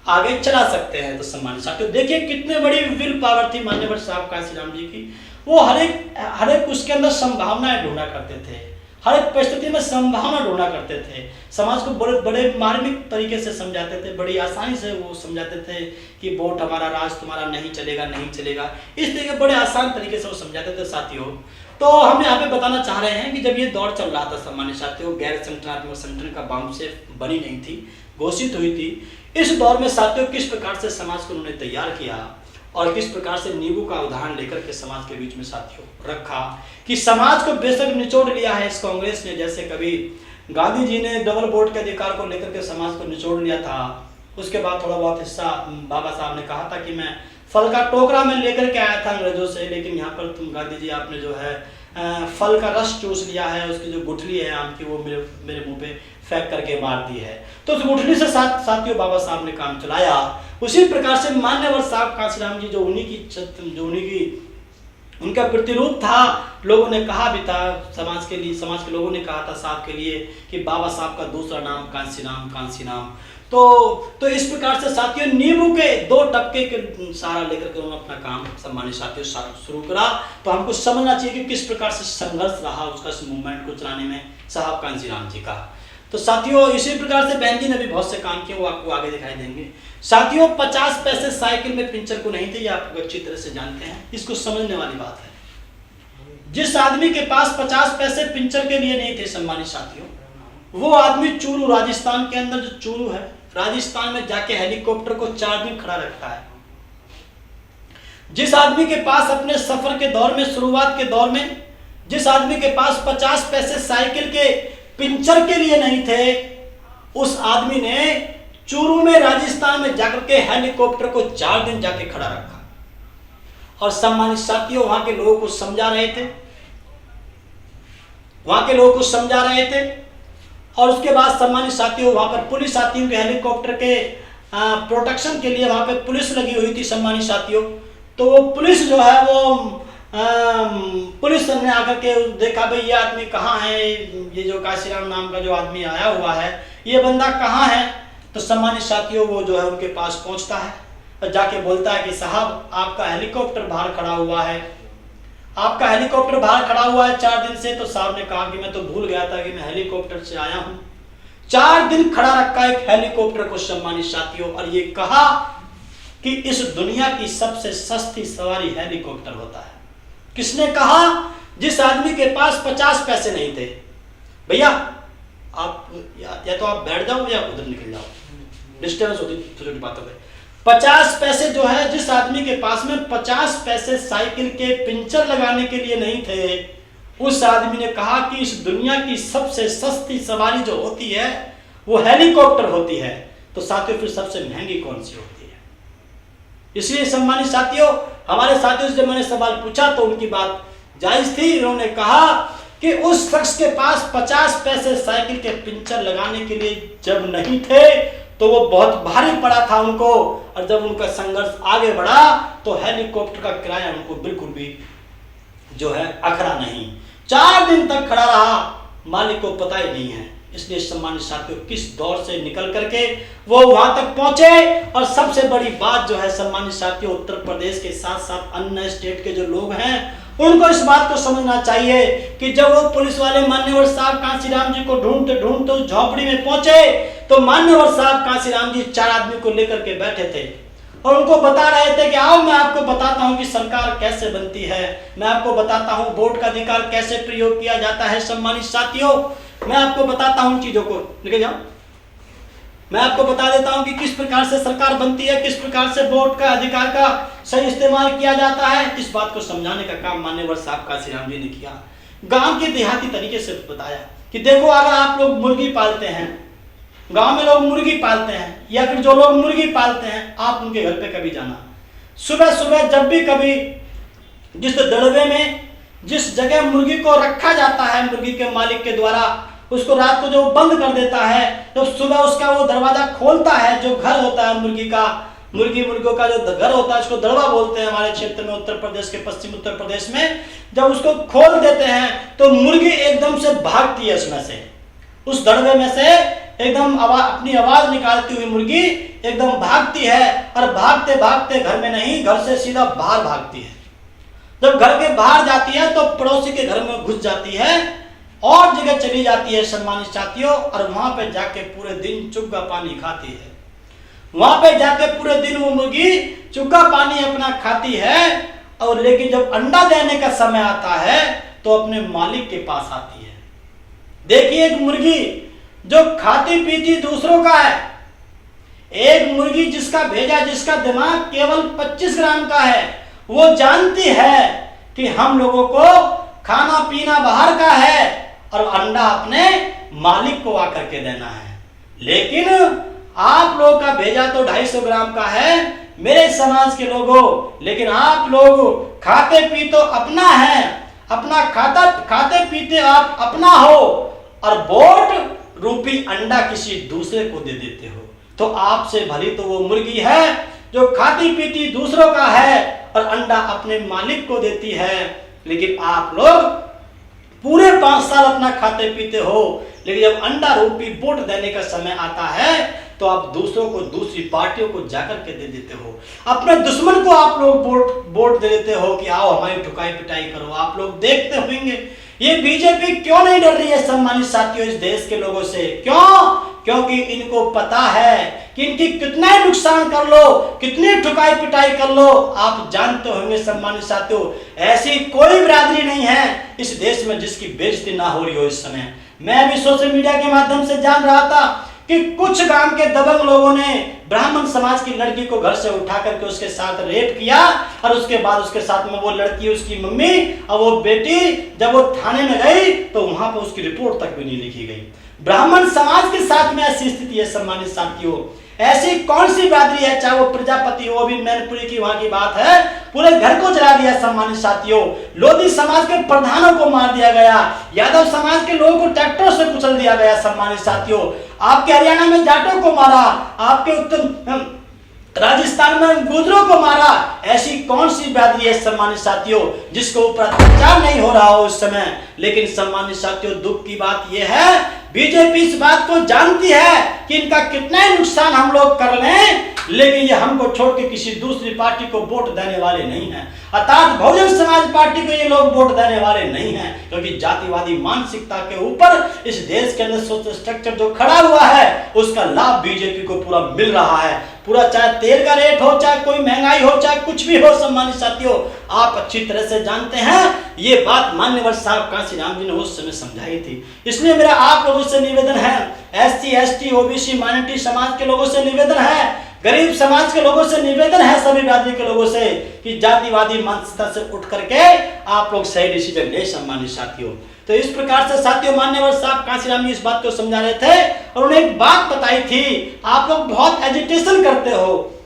आगे चला सकते हैं। तो सम्मानित साथियों देखिए कितने बड़ी विल पावर थी मान्यवर साहब कांसीराम जी की। वो हर एक उसके अंदर संभावनाएं ढूंढा करते थे, हर एक परिस्थिति में संभावना ढूंढा करते थे, समाज को बड़े बड़े मार्मिक तरीके से समझाते थे, बड़ी आसानी से वो समझाते थे कि वोट हमारा, राज तुम्हारा नहीं चलेगा, इस तरीके बड़े आसान तरीके से वो समझाते थे। साथियों तो हम यहाँ पे बताना चाह रहे हैं कि जब ये दौर चल रहा था सम्मानित साथियों, गैर संगठनात्मक संगठन का बाउंड से बनी नहीं थी, घोषित हुई थी, इस दौर में साथियों किस प्रकार से समाज को उन्होंने तैयार किया, और किस प्रकार से नींबू का उदाहरण लेकर के समाज के बीच में साथियों रखा कि समाज को बेशक निचोड़ लिया है इस कांग्रेस ने, जैसे कभी गांधी जी ने डबल वोट के अधिकार को लेकर के समाज को निचोड़ लिया था। उसके बाद थोड़ा बहुत हिस्सा बाबा साहब ने कहा था कि मैं फल का टोकरा में लेकर के आया था अंग्रेजों से, लेकिन यहाँ पर तुम गांधी जी आपने जो है फल का रस चूस लिया है, उसकी जो गुठली है आम की वो मेरे मुंह पे फेंक करके मार दी है। तो उस गुठली से साथियों बाबा साहब ने काम चलाया। उसी प्रकार से मान्यवर साहब कांसीराम जी जो उन्हीं की उनका प्रतिरूप था, लोगों ने कहा भी था, समाज के लोगों ने कहा था साहब के लिए कि बाबा साहब का दूसरा नाम कांसीराम। तो इस प्रकार से साथियों नींबू के 2 टपके के सहारा लेकर के उन्होंने अपना काम सम्मानित साथियों शुरू करा। तो हमको समझना चाहिए कि किस प्रकार से संघर्ष रहा उसका इस मूवमेंट को चलाने में साहब कांसीराम जी का। तो साथियों इसी प्रकार से बहन जी ने भी बहुत से काम किए, वो आपको आगे दिखाई देंगे। साथियों 50 पैसे साइकिल में पिंचर को नहीं थे, ये आप अच्छी तरह से जानते हैं, इसको समझने वाली बात है। जिस आदमी के पास 50 पैसे पिंचर के लिए नहीं थे सम्मानित साथियों, वो आदमी चूरू, राजस्थान के अंदर जो चूरू है, राजस्थान में जाके हेलीकॉप्टर को 4 दिन खड़ा रखता है। जिस आदमी के पास अपने सफर के दौर में, शुरुआत के दौर में, जिस आदमी के पास 50 पैसे साइकिल के पिंचर के लिए नहीं थे, उस आदमी ने चूरू में राजस्थान में जाकर के हेलीकॉप्टर को 4 दिन जाके खड़ा रखा, और सम्मानित साथियों वहां के लोगों को समझा रहे थे, और उसके बाद सम्मानित साथियों वहां पर पुलिस आती हुई, हेलीकॉप्टर के प्रोटेक्शन के लिए वहां पे पुलिस लगी हुई थी सम्मानित साथियों। तो वो पुलिस जो है वो पुलिस ने आकर के देखा भाई ये आदमी कहाँ है, ये जो कांसीराम नाम का जो आदमी आया हुआ है, ये बंदा कहाँ है। तो सम्मानित साथियों वो जो है उनके पास पहुंचता है और जाके बोलता है कि साहब आपका हेलीकॉप्टर बाहर खड़ा हुआ है, 4 दिन से। तो साहब ने कहा कि मैं तो भूल गया था कि मैं हेलीकॉप्टर से आया हूं। 4 दिन खड़ा रखा एक हेलीकॉप्टर को सम्मानित साथियों, और ये कहा कि इस दुनिया की सबसे सस्ती सवारी हेलीकॉप्टर होता है। किसने कहा? जिस आदमी के पास 50 पैसे नहीं थे। भैया आप या तो आप बैठ जाओ या उधर निकल जाओ, डिस्टर्बेंस होती छोटी छोटी बातों पे। 50 पैसे जो है, जिस आदमी के पास में 50 पैसे साइकिल के पंचर लगाने के लिए नहीं थे, उस आदमी ने कहा कि इस दुनिया की सबसे सस्ती सवारी जो होती है वो हेलीकॉप्टर होती है, तो साथियों फिर सबसे महंगी कौन सी होती है? इसलिए सम्मानित साथियों, हमारे साथियों से जब मैंने सवाल पूछा तो उनकी बात जायज थी। उन्होंने कहा कि उस शख्स के पास 50 पैसे साइकिल के पंचर लगाने के लिए जब नहीं थे तो वो बहुत भारी पड़ा था उनको, और जब उनका संघर्ष आगे बढ़ा तो हेलीकॉप्टर का किराया उनको बिल्कुल भी जो है अखरा नहीं। 4 दिन तक खड़ा रहा, मालिक को पता ही नहीं है। इसलिए सम्मानित साथियों, किस दौर से निकल करके वो वहां तक पहुंचे। और सबसे बड़ी बात जो है सम्मानित साथियों, उत्तर प्रदेश के साथ साथ अन्य स्टेट के जो लोग हैं उनको इस बात को समझना चाहिए कि जब वो पुलिस वाले मान्यवर साहब कांसीराम जी को ढूंढते ढूंढते उस झोपड़ी में पहुंचे तो मान्यवर साहब कांसीराम जी 4 आदमी को लेकर के बैठे थे और उनको बता रहे थे कि आओ मैं आपको बताता हूं कि सरकार कैसे बनती है, मैं आपको बताता हूं वोट का अधिकार कैसे प्रयोग किया जाता है। सम्मानित साथियों, मैं आपको बताता हूं चीजों को, निकल जाओ, मैं आपको बता देता हूं कि किस प्रकार से सरकार बनती है, किस प्रकार से वोट का अधिकार का सही इस्तेमाल किया जाता है। इस बात को समझाने का काम मान्यवर साहब कांसीराम जी ने किया। गांव के देहाती तरीके से बताया कि देखो, अगर आप लोग मुर्गी पालते हैं, गांव में लोग मुर्गी पालते हैं, या फिर जो लोग मुर्गी पालते हैं, आप उनके घर पे कभी जाना, सुबह सुबह जब भी कभी जिस दड़बे में जिस जगह मुर्गी को रखा जाता है मुर्गी के मालिक के द्वारा, उसको रात को जो बंद कर देता है, तो सुबह उसका वो दरवाजा खोलता है, जो घर होता है मुर्गी का, मुर्गियों का जो घर होता है, उसको दड़बा बोलते हैं हमारे क्षेत्र में, उत्तर प्रदेश के पश्चिम उत्तर प्रदेश में। जब उसको खोल देते हैं तो मुर्गी एकदम से भागती है, उसमें से, उस दड़बे में से एकदम अपनी आवाज निकालती हुई मुर्गी एकदम भागती है, और भागते भागते घर में नहीं, घर से सीधा बाहर भागती है। जब घर के बाहर जाती है तो पड़ोसी के घर में घुस जाती है और जगह चली जाती है सम्मानित साथियों, और वहां पे जाके पूरे दिन चुग्गा पानी खाती है। वहां पे जाके पूरे दिन वो मुर्गी चुग्गा पानी अपना खाती है, और लेकिन जब अंडा देने का समय आता है तो अपने मालिक के पास आती है। देखिए, एक मुर्गी जो खाती पीती दूसरों का है, एक मुर्गी जिसका भेजा, जिसका दिमाग केवल 25 ग्राम का है, वो जानती है कि हम लोगों को खाना पीना बाहर का है और अंडा अपने मालिक को आकर के देना है। लेकिन आप लोग का भेजा तो 250 ग्राम का है मेरे समाज के लोगों, लेकिन आप लोग खाते पीते अपना है, अपना खाते पीते आप अपना हो, और वोट रूपी अंडा किसी दूसरे को दे देते हो। तो आपसे भली तो वो मुर्गी है जो खाती पीती दूसरों का है और अंडा अपने मालिक को देती है, लेकिन आप लोग पूरे 5 साल अपना खाते पीते हो, लेकिन जब अंडा रूपी वोट देने का समय आता है तो आप दूसरों को, दूसरी पार्टियों को जाकर के दे देते हो। अपने दुश्मन को आप लोग वोट दे देते हो कि आओ हमारी ठुकाई पिटाई करो। आप लोग देखते होंगे ये बीजेपी क्यों नहीं डर रही है सम्मानित साथियों इस देश के लोगों से? क्यों? क्योंकि इनको पता है कि इनकी कितना नुकसान कर लो, कितनी ठुकाई पिटाई कर लो, आप जानते होंगे सम्मानित साथियों, ऐसी कोई बिरादरी नहीं है इस देश में जिसकी बेइज्जती ना हो रही हो इस समय। मैं भी सोशल मीडिया के माध्यम से जान रहा था कि कुछ गांव के दबंग लोगों ने ब्राह्मण समाज की लड़की को घर से उठा करके उसके साथ रेप किया, और उसके बाद उसके साथ में वो लड़की, उसकी मम्मी और वो बेटी जब वो थाने में गई तो वहां पर उसकी रिपोर्ट तक भी नहीं लिखी गई। ब्राह्मण समाज के साथ में ऐसी स्थिति है सम्मानित साथियों। ऐसी कौन सी बिरादरी है, चाहे वो प्रजापति हो, अभी मैनपुरी की वहां की बात है, पूरे घर को जला दिया सम्मानित साथियों। लोधी समाज के प्रधानों को मार दिया गया, यादव समाज के लोगों को ट्रैक्टर से कुचल दिया गया सम्मानित साथियों। आपके हरियाणा में जाटों को मारा, आपके उत्तर राजस्थान में गुजरों को मारा। ऐसी कौन सी बिरादरी है सम्मानित साथियों जिसको ऊपर अत्याचार नहीं हो रहा हो उस समय? लेकिन सम्मानित साथियों, दुख की बात यह है बीजेपी इस बात को जानती है कि इनका कितना नुकसान हम लोग कर लें, लेकिन ये हमको छोड़ के किसी दूसरी पार्टी को वोट देने वाले नहीं हैं। अर्थात बहुजन समाज पार्टी को ये लोग वोट देने वाले नहीं हैं, क्योंकि जातिवादी मानसिकता के ऊपर इस देश के अंदर सोशल स्ट्रक्चर जो खड़ा हुआ है उसका लाभ बीजेपी को पूरा मिल रहा है। पूरा, चाहे तेल का रेट हो, चाहे कोई महंगाई हो, चाहे कुछ भी हो। सम्मानित साथियों, आप अच्छी तरह से जानते हैं ये बात मान्यवर साहब कांशीराम जी ने उस समय समझाई थी। इसलिए मेरा आप लोगों से निवेदन है, SC ST OBC माइनॉरिटी समाज के लोगों से निवेदन है, गरीब समाज के लोगों से निवेदन है, सभी जाति के लोगों से कि जातिवादी मानसिकता से उठ करके आप लोग सही डिसीजन ले। सम्मानित साथियों, तो इस प्रकार से साथियों मान्यवर साहब कांशीराम जी इस बात को समझा रहे थे और उन्हें एक बात बताई थी, आप लोग बहुत एजिटेशन करते हो,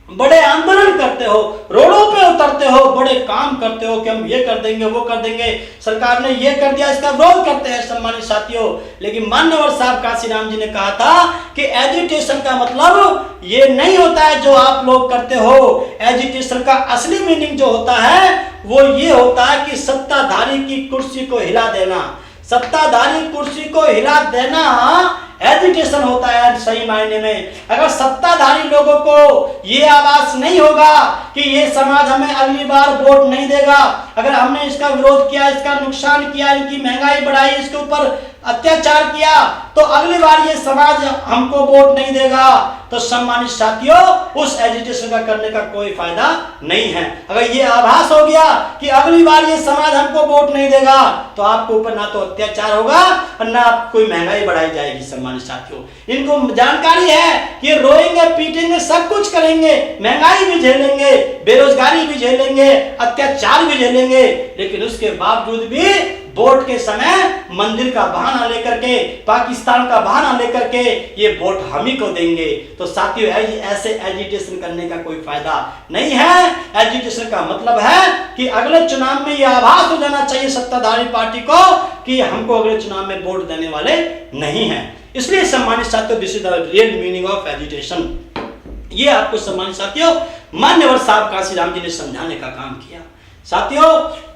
बड़े आंदोलन करते हो, रोडों पे उतरते हो, बड़े काम करते हो कि हम ये कर देंगे, वो कर देंगे, सरकार ने ये कर दिया, इसका विरोध करते हैं। सम्मानित साथियों, लेकिन मान्यवर साहब कांशीराम जी ने कहा था कि एजिटेशन का मतलब ये नहीं होता है जो आप लोग करते हो। एजिटेशन का असली मीनिंग जो होता है वो ये होता है कि सत्ताधारी की कुर्सी को हिला देना, सत्ताधारी कुर्सी को हिला देना एजिटेशन होता है सही मायने में। अगर सत्ताधारी लोगों को ये आवाज नहीं होगा कि ये समाज हमें अगली बार वोट नहीं देगा, अगर हमने इसका विरोध किया, इसका नुकसान किया, इनकी महंगाई बढ़ाई, इसके ऊपर अत्याचार किया, तो अगली बार ये समाज हमको वोट नहीं देगा, तो सम्मानित साथियों उस एजिटेशन का करने का कोई फायदा नहीं है। अगर ये आभास हो गया कि अगली बार ये समाज हमको वोट नहीं देगा, तो आपके ऊपर ना तो अत्याचार होगा और ना कोई महंगाई बढ़ाई जाएगी। सम्मानित साथियों, इनको जानकारी है कि रोएंगे, पीटेंगे, सब कुछ करेंगे, महंगाई भी झेलेंगे, बेरोजगारी भी झेलेंगे, अत्याचार भी झेलेंगे, लेकिन उसके बावजूद भी वोट के समय मंदिर का बहाना लेकर के, पाकिस्तान का बहाना लेकर के ये वोट हम ही को देंगे। तो साथियों ऐसे एजिटेशन करने का कोई फायदा नहीं है। एजिटेशन का मतलब है कि अगले चुनाव में ये आभास हो जाना चाहिए सत्ताधारी पार्टी को कि हमको अगले चुनाव में वोट देने वाले नहीं है। इसलिए सम्मानित साथियों, this is the real meaning of agitation. ये आपको सम्मानित साथियों मान्यवर साहब कांशीराम जी ने समझाने का काम किया। साथियों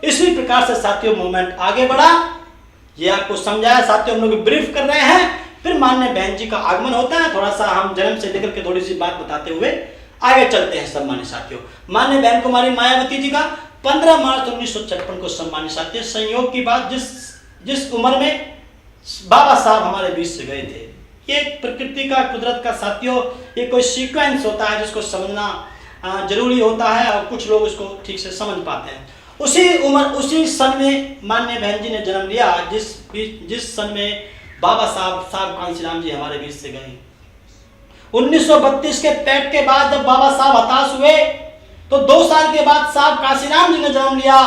इसी प्रकार से साथियों मूवमेंट आगे बढ़ा, ये आपको समझाया। साथियों हम लोग ब्रीफ कर रहे हैं, फिर माननीय बहन जी का आगमन होता है। थोड़ा सा हम जन्म से लेकर के थोड़ी सी बात बताते हुए आगे चलते हैं। सम्मानित साथियों, माननीय बहन कुमारी मायावती जी का 15 मार्च 1956 को सम्मानित साथियों संयोग की बात, जिस उम्र में बाबा साहब हमारे बीच से गए थे, ये प्रकृति का, कुदरत का साथियों ये कोई सीक्वेंस होता है जिसको समझना जरूरी होता है और कुछ लोग इसको ठीक से समझ पाते हैं। उसी उम्र उसी सन में माननीय बहन जी ने जन्म लिया जिस सन में बाबा साहब कांशीराम जी हमारे बीच से गए। 1932 के पैक्ट के बाद जब बाबा साहब हताश हुए तो 2 साल के बाद साहब कांशीराम जी ने जन्म लिया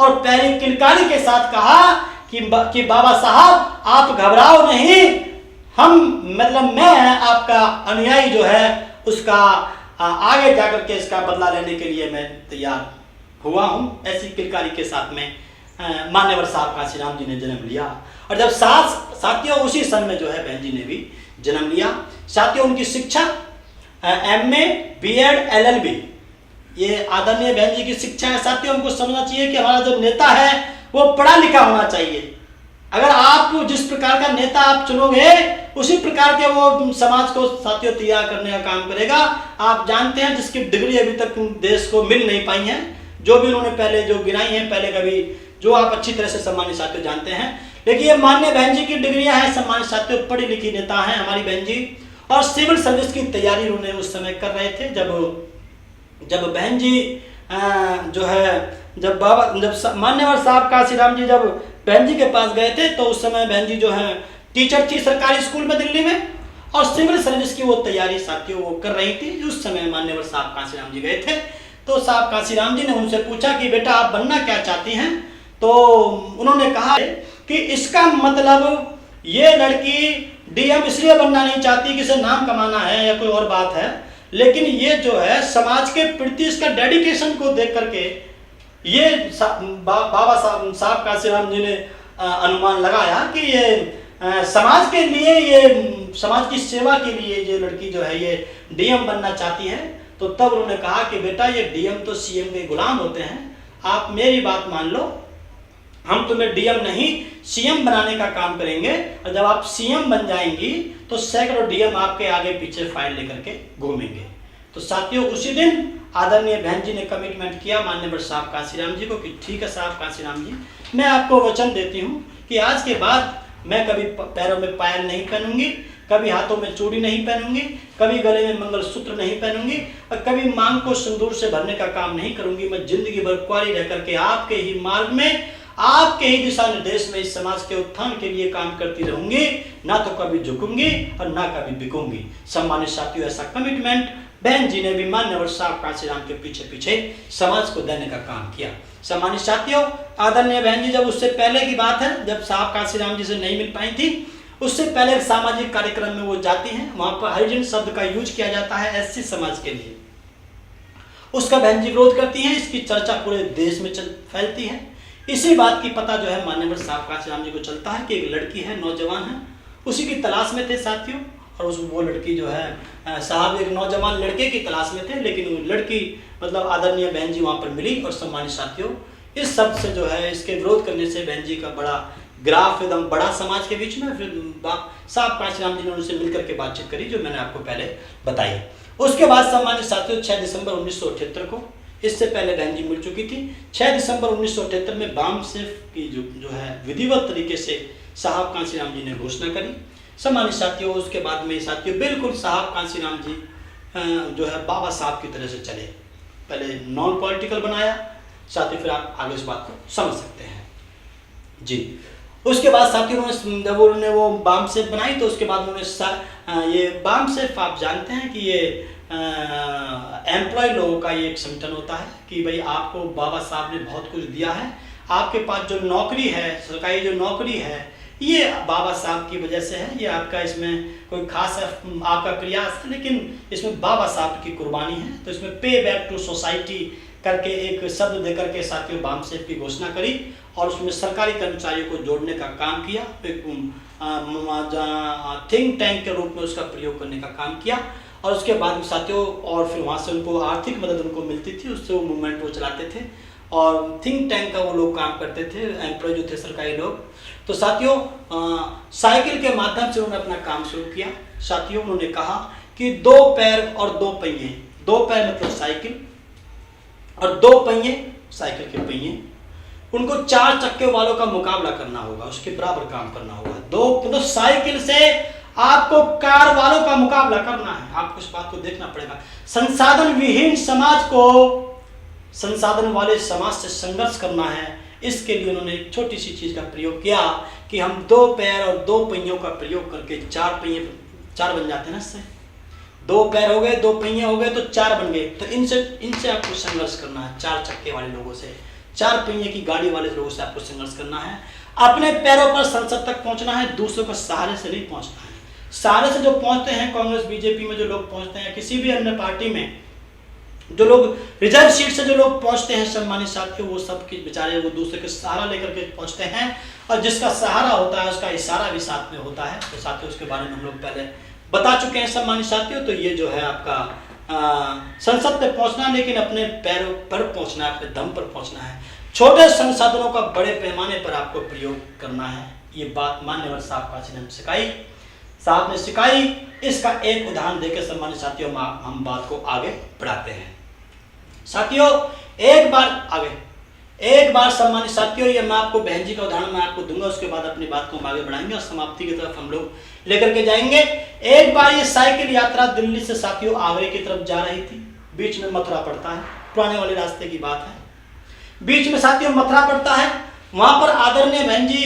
और पहली किलकारी के साथ कहा कि बाबा साहब आप घबराओ नहीं, मैं आपका अनुयायी जो है उसका आगे जाकर के इसका बदला लेने के लिए मैं तैयार हुआ हूँ। ऐसी किलकारी के साथ में मान्यवर साहब कांशीराम जी ने जन्म लिया। और जब साथियों उसी सन में जो है बहन जी ने भी जन्म लिया। साथियों उनकी शिक्षा MA B.Ed LLB ये आदरणीय बहन जी की शिक्षा है। साथियों हमको समझना चाहिए कि हमारा जो नेता है वो पढ़ा लिखा होना चाहिए। अगर आप जिस प्रकार का नेता आप चुनोगे उसी प्रकार के वो समाज को साथियों तैयार करने का काम करेगा। आप जानते हैं जिसकी डिग्री अभी तक देश को मिल नहीं पाई है, जो भी उन्होंने पहले जो गिनाई है, पहले कभी जो आप अच्छी तरह से सम्मानित साथियों जानते हैं। लेकिन ये माननीय बहन जी की डिग्रियां हैं। सम्मानित साथियों पढ़ी लिखी नेता हैं हमारी बहन जी और सिविल सर्विस की तैयारी उन्होंने उस समय कर रहे थे। जब बहन जी जो है जब मान्यवर साहब कांशीराम जी जब बहन जी के पास गए थे तो उस समय बहन जी जो है टीचर थी सरकारी स्कूल में दिल्ली में और सिविल सर्विस की वो तैयारी साथियों वो कर रही थी। उस समय मान्यवर साहब कांशीराम जी गए थे तो साहब कांशीराम जी ने उनसे पूछा कि बेटा आप बनना क्या चाहती हैं। तो उन्होंने कहा कि इसका मतलब ये लड़की DM इसलिए बनना नहीं चाहती कि इसे नाम कमाना है या कोई और बात है, लेकिन ये जो है समाज के प्रति इसका डेडिकेशन को देख करके ये बाबा साहब कांशीराम जी ने अनुमान लगाया कि ये समाज के लिए, ये समाज की सेवा के लिए ये लड़की जो है ये DM बनना चाहती है। तो तब उन्होंने कहा कि बेटा ये DM तो CM के गुलाम होते हैं, आप मेरी बात मान लो, हम तुम्हें DM नहीं CM बनाने का काम करेंगे और जब आप CM बन जाएंगी तो सैकड़ों DM आपके आगे पीछे फाइल लेकर के घूमेंगे। तो साथियों उसी दिन आदरणीय बहन जी ने कमिटमेंट किया माननीय साहब कांशीराम जी को कि ठीक है साहब कांशीराम जी, मैं आपको वचन देती हूँ कि आज के बाद मैं कभी पैरों में पायल नहीं पहनूंगी, कभी हाथों में चूड़ी नहीं पहनूंगी, कभी गले में मंगलसूत्र नहीं पहनूंगी और कभी मांग को सिंदूर से भरने का काम नहीं करूंगी। मैं जिंदगी भर कुंवारी रह करके आपके ही मार्ग में, आपके ही दिशा निर्देश में इस समाज के उत्थान के लिए काम करती रहूंगी, ना तो कभी झुकूंगी और ना कभी बिकूंगी। सम्मानित साथियों, ऐसा कमिटमेंट बहन जी ने भी मान्यवर साहब कांशीराम के पीछे पीछे समाज को देने का काम किया। सम्मानित साथियों, आदरणीय बहन जी, जब उससे पहले की बात है, जब साहब कांशीराम जी से नहीं मिल पाई थी, उससे पहले एक सामाजिक कार्यक्रम में वो जाती हैं, वहां पर हरिजन शब्द का यूज किया जाता है एससी समाज के लिए। उसका बहन जी विरोध करती हैं, इसकी चर्चा पूरे देश में फैलती है। इसी बात की पता जो है मान्यवर साहब कांशीराम जी को चलता है कि एक लड़की है, नौजवान है, उसी की तलाश में थे साथियों। और वो लड़की जो है, साहब एक नौजवान लड़के की तलाश में थे, लेकिन वो लड़की मतलब आदरणीय बहन जी वहां पर मिली। और सम्मानित साथियों, इस शब्द से जो है, इसके विरोध करने से बहन जी का बड़ा ग्राफ एकदम बड़ा समाज के बीच में। फिर साहब कांशीराम जी ने उनसे मिलकर के बातचीत करी, जो मैंने आपको पहले बताई। उसके बाद सम्मानित साथियों, 6 दिसंबर 1978 को, इससे पहले बहन जी मिल चुकी थी, 6 दिसंबर 1978 में बामसेफ की जो है विधिवत तरीके से साहब कांशीराम जी ने घोषणा करी। सम्मानित साथियों, उसके बाद में साथियों बिल्कुल साहब कांशीराम जी जो है बाबा साहब की तरह से चले। पहले नॉन पॉलिटिकल बनाया साथियों, फिर आप आगे इस बात को समझ सकते हैं जी। उसके बाद साथियों, जब उन्होंने वो बामसेफ बनाई तो उसके बाद उन्होंने ये बामसेफ, आप जानते हैं कि ये एम्प्लॉय लोगों का ये एक संगठन होता है कि भाई आपको बाबा साहब ने बहुत कुछ दिया है, आपके पास जो नौकरी है, सरकारी जो नौकरी है, ये बाबा साहब की वजह से है। ये आपका इसमें कोई खास आपका प्रयास है, लेकिन इसमें बाबा साहब की कुर्बानी है। तो इसमें पे बैक टू सोसाइटी करके एक शब्द देकर के साथियों बामसेफ की घोषणा करी और उसमें सरकारी कर्मचारियों को जोड़ने का काम किया, थिंक टैंक के रूप में उसका प्रयोग करने का काम किया। और उसके बाद साथियों, और फिर वहाँ से उनको आर्थिक मदद उनको मिलती थी, उससे वो मूवमेंट वो चलाते थे और थिंक टैंक का वो लोग काम करते थे, एम्प्लॉय जो थे सरकारी लोग। तो साथियों, साइकिल के माध्यम से उन्होंने अपना काम शुरू किया। साथियों, उन्होंने कहा कि 2 पैर और 2 पहिए, 2 पैर मतलब साइकिल और 2 पहिए साइकिल के पहिए, उनको 4 चक्के वालों का मुकाबला करना होगा, उसके बराबर काम करना होगा। 2 तो साइकिल से आपको कार वालों का मुकाबला करना है, आपको इस बात को देखना पड़ेगा। संसाधन विहीन समाज को संसाधन वाले समाज से संघर्ष करना है। इसके लिए उन्होंने एक छोटी सी चीज का प्रयोग किया कि हम 2 पैर और 2 पहियों का प्रयोग करके 4 पहिए, 4 बन जाते हैं ना, इससे 2 पैर हो गए, 2 पहिए हो गए तो 4 बन गए। तो इनसे आपको संघर्ष करना है, 4 चक्के वाले लोगों से, 4 पहिए की गाड़ी वाले लोगों से आपको संघर्ष करना है। अपने पैरों पर संसद तक पहुंचना है, दूसरों के सहारे से नहीं पहुंचना है। सहारे से जो पहुंचते हैं, कांग्रेस बीजेपी में जो लोग पहुंचते हैं, किसी भी अन्य पार्टी में जो लोग रिजर्व सीट से जो लोग पहुंचते हैं, सम्मानित साथियों, वो सब के बेचारे वो दूसरे के सहारा लेकर के पहुंचते हैं और जिसका सहारा होता है उसका इशारा भी साथ में होता है। तो साथियों, उसके बारे में हम लोग पहले बता चुके हैं सम्मानित साथियों। तो ये जो है आपका संसद पे पहुंचना, लेकिन अपने पैरों पर पहुंचना है, अपने दम पर पहुंचना है। छोटे संसाधनों का बड़े पैमाने पर आपको प्रयोग करना है। ये बात मान्यवर साहब कांशीराम ने सिखाई, साहब ने सिखाई। इसका एक उदाहरण देकर सम्मानित साथियों हम बात को आगे बढ़ाते हैं। साथियों, एक बार सम्मानित साथियों, ये मैं आपको बहन जी का उदाहरण मैं आपको दूंगा, उसके बाद अपनी बात को हम आगे बढ़ाएंगे और समाप्ति की तरफ हम लोग लेकर के जाएंगे। एक बार ये साइकिल यात्रा दिल्ली से साथियों आगरे की तरफ जा रही थी, बीच में मथुरा पड़ता है, पुराने वाले रास्ते की बात है, बीच में साथियों मथुरा पड़ता है। वहां पर आदरणीय बहन जी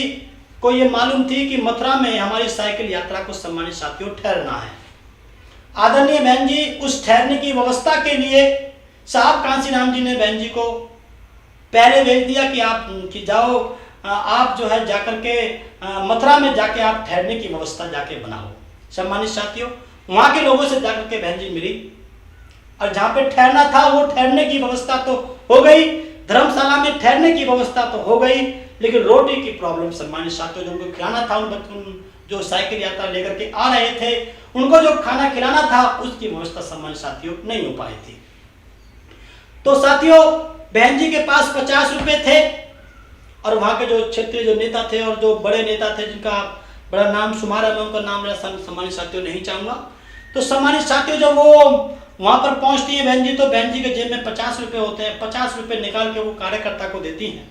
को ये मालूम थी कि मथुरा में हमारी साइकिल यात्रा को सम्मानित साथियों ठहरना है। आदरणीय बहन जी उस ठहरने की व्यवस्था के लिए साहब कांशीराम जी ने बहन जी को पहले भेज दिया कि आप जाओ, आप जो है जाकर के मथुरा में जाके आप ठहरने की व्यवस्था जाके बनाओ। सम्मानित साथियों, वहां के लोगों से जाकर के बहन जी मिली और जहां पे ठहरना था वो ठहरने की व्यवस्था तो हो गई, धर्मशाला में ठहरने की व्यवस्था तो हो गई, लेकिन रोटी की प्रॉब्लम सम्मानित साथियों, जो उनको खिलाना था, उन जो साइकिल यात्रा लेकर के आ रहे थे उनको जो खाना खिलाना था उसकी व्यवस्था सम्मानित साथियों नहीं हो पाई थी। तो साथियों, बहन जी के पास 50 रुपए थे और वहां के जो क्षेत्रीय जो नेता थे और जो बड़े नेता थे जिनका बड़ा नाम शुमार है, मैं उनका नाम सम्मानित साथियों नहीं चाहूंगा। तो सम्मानित साथियों, जब वो वहां पर पहुंचती है बहन जी, तो बहन जी के जेब में 50 रुपए होते हैं। 50 रुपए निकाल के वो कार्यकर्ता को देती हैं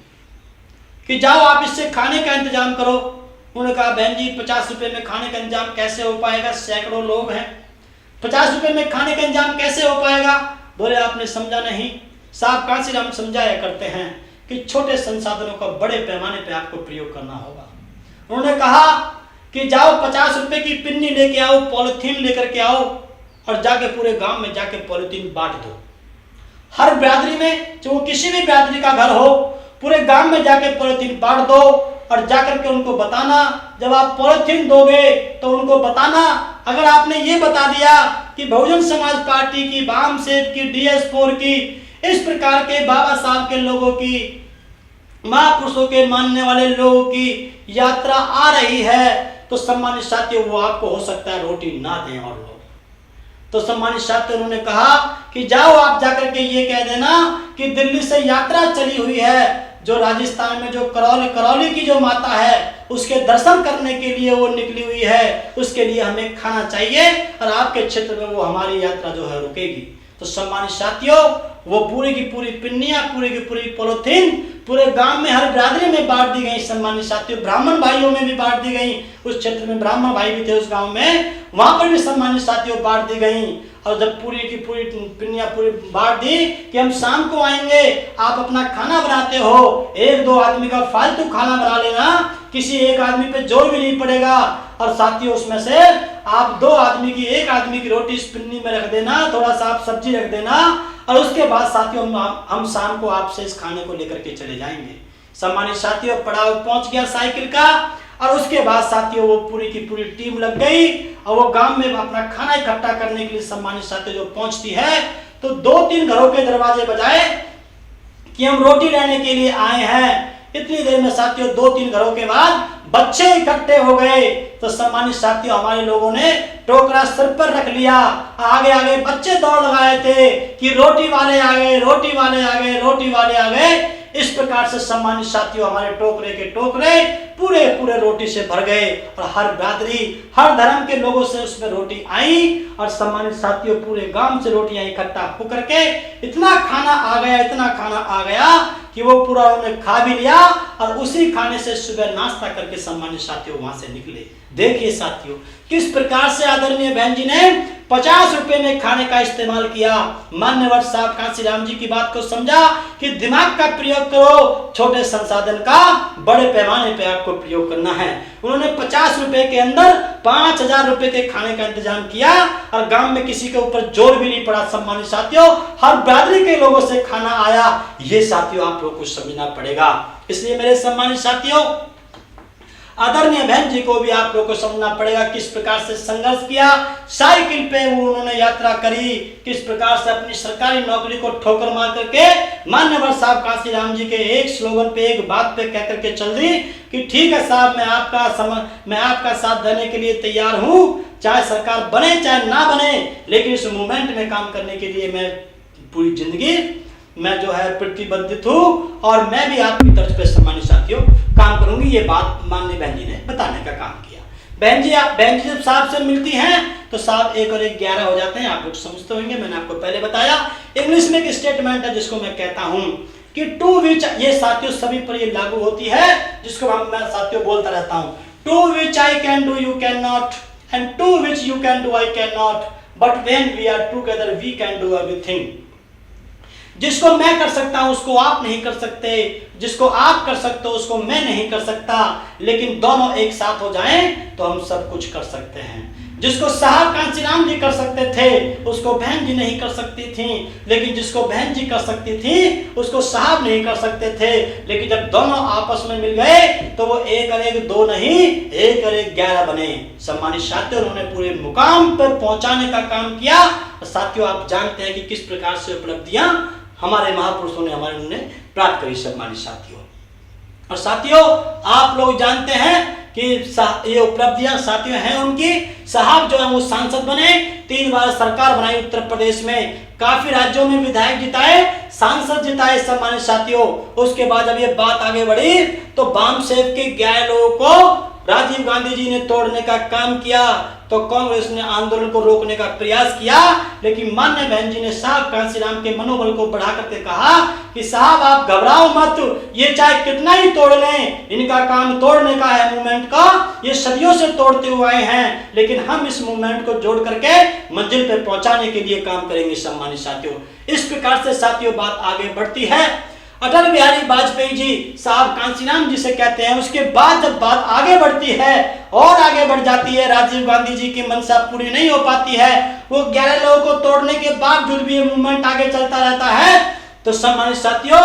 कि जाओ आप इससे खाने का इंतजाम करो उन्होंने कहा बहन जी 50 रुपए में खाने का इंतजाम कैसे हो पाएगा, सैकड़ों लोग हैं, 50 रुपए में खाने का इंतजाम कैसे हो पाएगा। बोले आपने समझा नहीं। साहब कांसीराम समझाया करते हैं कि छोटे संसाधनों का बड़े पैमाने पे आपको प्रयोग करना होगा। उन्होंने कहा कि जाओ 50 रुपए की पिन्नी लेके आओ, पॉलिथीन लेकर के आओ और जाके पूरे गांव में जाके पॉलिथीन बांट दो। हर बिरादरी में, जो किसी भी बिरादरी का घर हो, पूरे गांव में जाके पॉलिथीन बांट दो और जाकर के उनको बताना, जब आप पॉलिथीन दोगे तो उनको बताना, अगर आपने ये बता दिया कि बहुजन समाज पार्टी की, वामसेब की, DS4 की, इस प्रकार के बाबा साहब के लोगों की, महापुरुषों के मानने वाले लोगों की यात्रा आ रही है, तो सम्मानित साथियों वो आपको हो सकता है रोटी ना दें और लोग। तो सम्मानित साथियों उन्होंने कहा कि जाओ आप जाकर के ये कह देना कि दिल्ली से यात्रा चली हुई है, जो राजस्थान में जो करौली की जो माता है उसके दर्शन करने के लिए वो निकली हुई है, उसके लिए हमें खाना चाहिए और आपके क्षेत्र में वो हमारी यात्रा जो है रुकेगी। तो सम्मानित साथियों वो पूरी की पूरी पिन्नियां, पूरी की पूरी पॉलिथीन पूरे गांव में हर बिरादरी में बांट दी गई। सम्मानित साथियों ब्राह्मण भाइयों में भी बांट दी गई, उस क्षेत्र में ब्राह्मण भाई भी थे उस गांव में, वहां पर भी सम्मानित साथियों बांट दी गई। और जब पूरी की पूरी पिन्नियां पूरी बांट दी कि हम शाम को आएंगे, आप अपना खाना बनाते हो, 1-2 आदमी का फालतू खाना बना लेना, किसी एक आदमी पे जोर भी नहीं पड़ेगा। और साथियों उसमें से आप 2 आदमी की, 1 आदमी की रोटी इस पिन्नी में रख देना, थोड़ा सा आप सब्जी रख देना और उसके बाद साथियों हम शाम को आपसे इस खाने को लेकर के चले जाएंगे। सम्मानित साथियों पड़ाव पहुंच गया साइकिल का और उसके बाद साथियों वो पूरी की पूरी टीम लग गई और वो गांव में अपना खाना इकट्ठा करने के लिए सम्मानित साथियों जो पहुंचती है तो 2-3 घरों के दरवाजे बजाए कि हम रोटी लेने के लिए आए हैं। इतनी देर में साथियों 2-3 घरों के बाद बच्चे इकट्ठे हो गए। तो सम्मानित साथियों हमारे लोगों ने टोकरा सिर पर रख लिया, आगे आगे बच्चे दौड़ लगाए थे कि रोटी वाले आ गए, रोटी वाले आ गए, रोटी वाले आ गए। इस प्रकार से सम्मानित साथियों हमारे टोकरे के टोकरे पूरे पूरे रोटी से भर गए और हर बिरादरी, हर धर्म के लोगों से उसमें रोटी आई और सम्मानित साथियों पूरे गांव से रोटियां इकट्ठा होकर के इतना खाना आ गया, इतना खाना आ गया कि वो पूरा उन्होंने खा भी लिया और उसी खाने से सुबह नाश्ता करके सम्मानित साथियों वहां से निकले। देखिए साथियों किस प्रकार से आदरणीय बहन जी ने 50 रुपए में खाने का इस्तेमाल किया। मान्यवर साहब कांसीराम जी की बात को समझा कि दिमाग का प्रयोग करो, छोटे संसाधन का बड़े पैमाने पे आपको प्रयोग करना है। उन्होंने 50 रुपए के अंदर 5000 रुपए के खाने का इंतजाम किया और गांव में किसी के ऊपर जोर भी नहीं पड़ा। सम्मानित साथियों हर बिरादरी के लोगों से खाना आया, ये साथियों आप लोग को समझना पड़ेगा। इसलिए मेरे सम्मानित साथियों आदरणीय बहन जी को भी आप लोगों को समझना पड़ेगा किस प्रकार से संघर्ष किया, साइकिल पे वो उन्होंने यात्रा करी, किस प्रकार से अपनी सरकारी नौकरी को ठोकर मार करके मान्यवर साहब कांसीराम जी के एक स्लोगन पे, एक बात पे कह करके चल दी कि ठीक है साहब मैं आपका साथ देने के लिए तैयार हूं, चाहे सरकार बने चाहे ना बने, लेकिन इस मूवमेंट में काम करने के लिए मैं पूरी जिंदगी मैं जो है प्रतिबद्ध हूँ और मैं भी आपकी तरफ पे सम्मानित साथियों काम करूंगी। ये बात माननीय बहन जी ने बताने का काम किया। बहन जी जब साहब से मिलती हैं तो साहब 1 और 1 11 हो जाते हैं। आप लोग समझते होंगे, मैंने आपको पहले बताया। इंग्लिश में एक स्टेटमेंट है जिसको मैं कहता हूं कि टू विच, ये साथियों सभी पर ये लागू होती है, जिसको मैं साथियों बोलता रहता हूं, to which I can do you can not and to which you can do I can not, but when we are together we can do everything. जिसको मैं कर सकता हूं उसको आप नहीं कर सकते, जिसको आप कर सकते हो उसको मैं नहीं कर सकता, लेकिन दोनों एक साथ हो जाएं तो हम सब कुछ कर सकते हैं। जिसको साहब कांसीराम जी कर सकते थे उसको बहन जी नहीं कर सकती थी, लेकिन जिसको बहन जी कर सकती थी उसको साहब नहीं कर सकते थे। लेकिन जब दोनों आपस में मिल गए तो वो 1 और 1 2 नहीं, 1 और 1 11 बने। सम्मानित साथियों उन्होंने पूरे मुकाम पर पहुंचाने का काम किया। साथियों आप जानते हैं कि किस प्रकार से उपलब्धियां हमारे महापुरुषों ने हमारे प्राप्त करी। सम्मानित साथियों और साथियों आप लोग जानते हैं कि ये उपलब्धियां साथियों हैं उनकी। साहब जो है वो सांसद बने, 3 बार सरकार बनाई उत्तर प्रदेश में, काफी राज्यों में विधायक जिताए, सांसद जिताए। सम्मानित साथियों उसके बाद जब ये बात आगे बढ़ी तो वामसेब के 11 लोगों को राजीव गांधी जी ने तोड़ने का काम किया तो कांग्रेस ने आंदोलन को रोकने का प्रयास किया, लेकिन मान्य बहन जी ने साहब कांशीराम के मनोबल को बढ़ा करके कहा कि साहब आप घबराओ मत, ये चाहे कितना ही तोड़ लें, इनका काम तोड़ने का है मूवमेंट का, ये सदियों से तोड़ते हुए आए हैं, लेकिन हम इस मूवमेंट को जोड़ करके मंजिल पे पहुंचाने के लिए काम करेंगे। सम्मानित साथियों, इस प्रकार से साथियों बात आगे बढ़ती है। अटल बिहारी वाजपेयी जी साहब कांशीराम जी से कहते हैं, उसके बाद जब बात आगे बढ़ती है और आगे बढ़ जाती है, राजीव गांधी जी की मंशा पूरी नहीं हो पाती है, वो 11 लोगों को तोड़ने के बावजूद भी ये मूवमेंट आगे चलता रहता है, तो सम्मानित साथियों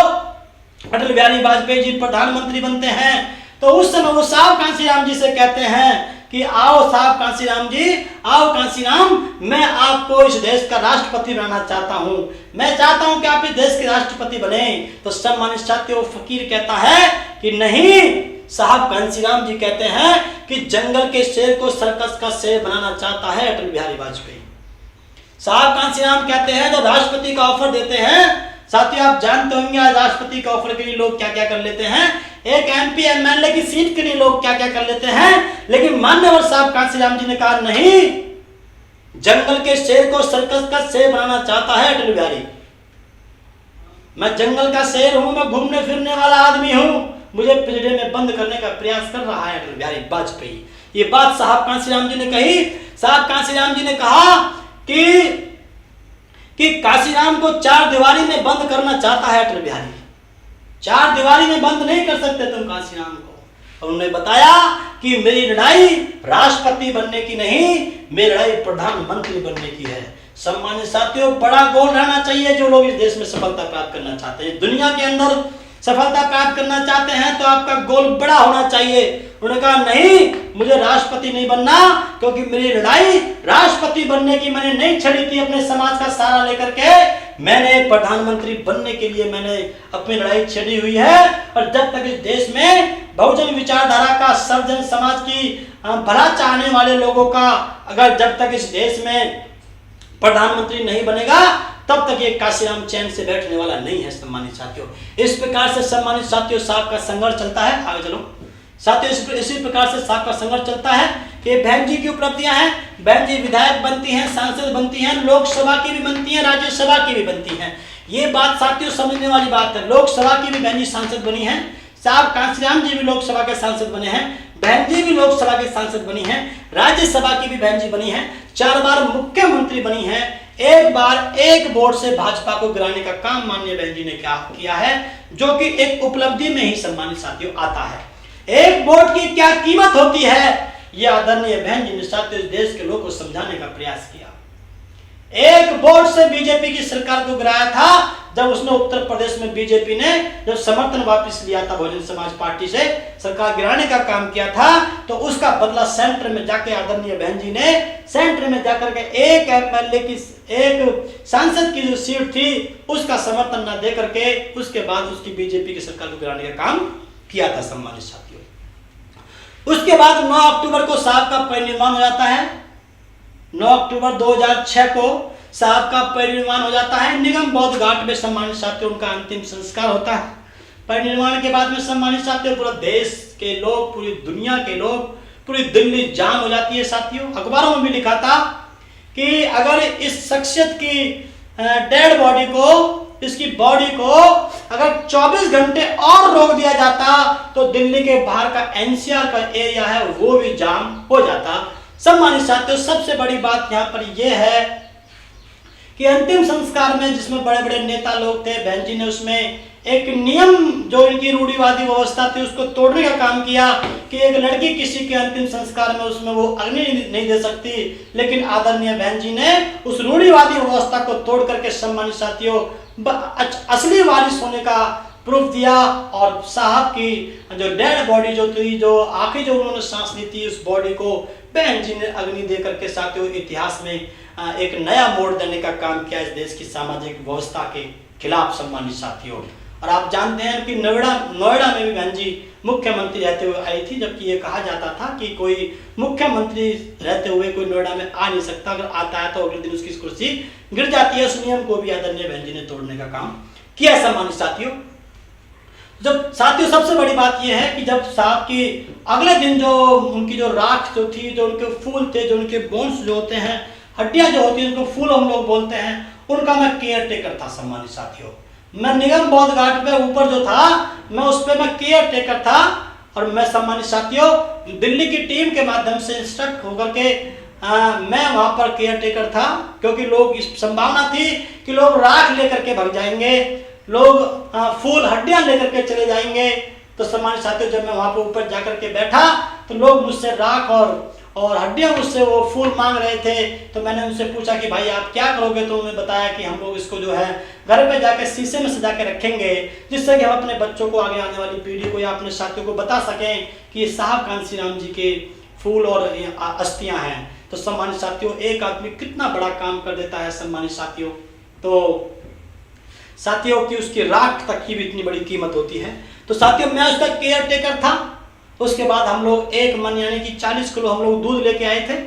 अटल बिहारी वाजपेयी जी प्रधानमंत्री बनते हैं। तो उस समय वो साहब कांशीराम जी से कहते हैं कि आओ साहब कांशीराम जी, आओ कांशीराम, मैं आपको इस देश का राष्ट्रपति बनाना चाहता हूं, मैं चाहता हूं कि आप इस देश के राष्ट्रपति बने। तो सम्मानित साथियों फकीर कहता है कि नहीं, साहब कांशीराम जी कहते हैं कि जंगल के शेर को सर्कस का शेर बनाना चाहता है अटल बिहारी वाजपेयी। साहब कांशीराम कहते हैं जब राष्ट्रपति का ऑफर देते हैं, साथियों आप जानते होंगे आज राष्ट्रपति के ऑफर के लिए लोग क्या क्या कर लेते हैं, एक एमपी एमएलए की सीट के लिए लोग क्या क्या कर लेते हैं, लेकिन मान्यवर साहब कांशीराम जी ने कहा नहीं, जंगल के शेर को सर्कस का शेर बनाना चाहता है अटल बिहारी। मैं जंगल का शेर हूं, मैं घूमने फिरने वाला आदमी हूं, मुझे पिंजरे में बंद करने का प्रयास कर रहा है अटल बिहारी वाजपेयी। ये बात साहब कांशीराम जी ने कही। साहब कांशीराम जी ने कहा कि कांशीराम को 4 दीवारी में बंद करना चाहता है अटल बिहारी। 4 दीवारी में बंद नहीं कर सकते तुम कांशीराम को। और उन्होंने बताया कि मेरी लड़ाई राष्ट्रपति बनने की नहीं, मेरी लड़ाई प्रधानमंत्री बनने की है। सम्मानित साथियों, बड़ा गोल रहना चाहिए जो लोग इस देश में सफलता प्राप्त करना चाहते हैं, दुनिया के अंदर सफलता प्राप्त करना चाहते हैं, तो आपका गोल बड़ा होना चाहिए। उन्होंने कहा नहीं, मुझे राष्ट्रपति नहीं बनना, क्योंकि मेरी लड़ाई राष्ट्रपति बनने की मैंने नहीं छड़ी थी अपने समाज का सहारा लेकर के, मैंने प्रधानमंत्री बनने के लिए मैंने अपनी लड़ाई छड़ी हुई है। और जब तक इस देश में बहुजन विचारधारा का, सर्वजन समाज की भला चाहने वाले लोगों का अगर जब तक इस देश में प्रधानमंत्री नहीं बनेगा, तब तक ये कांशीराम चैन से बैठने वाला नहीं है। सम्मानित साथियों, इस प्रकार से सम्मानित साथियों साहब का संघर्ष चलता है। आगे चलो साथियों, इसी प्रकार से साहब का संघर्ष चलता है कि बहन जी की उपलब्धियां हैं। बहन जी विधायक बनती हैं, सांसद बनती हैं, लोकसभा की भी बनती हैं, राज्यसभा की भी बनती हैं। ये बात साथियों समझने वाली बात है। लोकसभा की भी बहन जी सांसद बनी है, साहब कांशीराम जी भी लोकसभा के सांसद बने हैं, बहन जी भी लोकसभा के सांसद बनी है, राज्यसभा की भी बहन जी बनी है, 4 बार मुख्यमंत्री बनी है, 1 बार एक वोट से भाजपा को गिराने का काम माननीय बहन जी ने क्या किया है, जो कि एक उपलब्धि में ही सम्मानित साथियों आता है। एक वोट की क्या कीमत होती है, यह आदरणीय बहन जी ने साथियों देश के लोगों को समझाने का प्रयास किया। एक वोट से बीजेपी की सरकार को गिराया था। जब उसने उत्तर प्रदेश में बीजेपी ने जब समर्थन वापस लिया था बहुजन समाज पार्टी से, सरकार गिराने का काम किया था, तो उसका बदला सेंटर में जाके आदरणीय बहन जी ने सेंटर में जाकर के एक एमएलए की, एक सांसद की जो सीट थी उसका समर्थन न दे करके उसके बाद उसकी बीजेपी की सरकार को गिराने का काम किया था। सम्मानित साथियों, उसके बाद 9 अक्टूबर को साहब का परिनिर्वाण हो जाता है। 9 अक्टूबर 2006 को साहब का परिनिर्वाण हो जाता है। निगम बौद्ध घाट में सम्मानित साथियों उनका अंतिम संस्कार होता है। परिनिर्वाण के बाद में सम्मानित साथियों पूरे देश के लोग, पूरी दुनिया के लोग, पूरी दिल्ली जाम हो जाती है। साथियों अखबारों में भी लिखा था कि अगर इस शख्सियत की डेड बॉडी को, इसकी बॉडी को अगर 24 घंटे और रोक दिया जाता तो दिल्ली के बाहर का एनसीआर का एरिया है वो भी जाम हो जाता। सम्मानित साथियों सबसे बड़ी बात यहाँ पर यह है कि अंतिम संस्कार में जिसमें बड़े बड़े नेता लोग थे, बहन जी ने उसमें एक नियम जो इनकी रूढ़िवादी व्यवस्था थी उसको तोड़ने का काम किया कि एक लड़की किसी के अंतिम संस्कार में उसमें वो अग्नि नहीं दे सकती, लेकिन आदरणीय बहन जी ने उस रूढ़िवादी व्यवस्था को तोड़ करके सम्मानित साथियों असली वारिस होने का प्रूफ दिया। और साहब की जो डेड बॉडी जो थी, जो आखिरी जो उन्होंने सांस ली थी, उस बॉडी को बहन जी ने अग्नि दे करके साथियों इतिहास में एक नया मोड़ देने का काम किया इस देश की सामाजिक व्यवस्था के खिलाफ। सम्मानित साथियों, और आप जानते हैं कि नोएडा में भी बहन जी मुख्यमंत्री रहते हुए आई थी, जबकि ये कहा जाता था कि कोई मुख्यमंत्री रहते हुए कोई नोएडा में आ नहीं सकता, अगर आता है तो अगले दिन उसकी कुर्सी गिर जाती है। उस नियम को भी आदरणीय बहन जी ने तोड़ने का काम किया। सम्मानित साथियों, जब साथियों सबसे बड़ी बात यह है कि जब साहब की अगले दिन जो उनकी जो राख जो थी, जो उनके फूल थे, जो उनके बोन्स जो होते हैं, हड्डियां जो होती हैं, उनको फूल हम लोग बोलते हैं, उनका मैं केयर टेकर था सम्मानित साथियों। मैं निगम बौद्ध घाट पे ऊपर जो था, मैं उस पर मैं केयर टेकर था। और मैं सम्मानित साथियों दिल्ली की टीम के माध्यम से इंस्ट्रक्ट होकर के मैं वहां पर केयर टेकर था, क्योंकि लोग इस संभावना थी कि लोग राख लेकर के भाग जाएंगे, लोग फूल हड्डियां लेकर के चले जाएंगे। तो सम्मानित साथियों जब मैं वहां पर ऊपर जाकर के बैठा तो लोग मुझसे राख और हड्डियां मुझसे वो फूल मांग रहे थे। तो मैंने उनसे पूछा कि भाई आप क्या करोगे, तो उन्होंने बताया कि हम लोग इसको जो है घर पे जाकर शीशे में सजा के रखेंगे, जिससे कि हम अपने बच्चों को, आगे आने वाली पीढ़ी को या अपने साथियों को बता सकें कि ये साहब कांशीराम जी के फूल और अस्थियां हैं। तो सम्मानित साथियों एक आदमी कितना बड़ा काम कर देता है सम्मानित साथियों। तो साथियों की उसकी राख तक की भी इतनी बड़ी कीमत होती है। तो साथियों मैं उसका केयर टेकर था। उसके बाद हम लोग 1 मन यानी कि 40 किलो हम लोग दूध लेके आए थे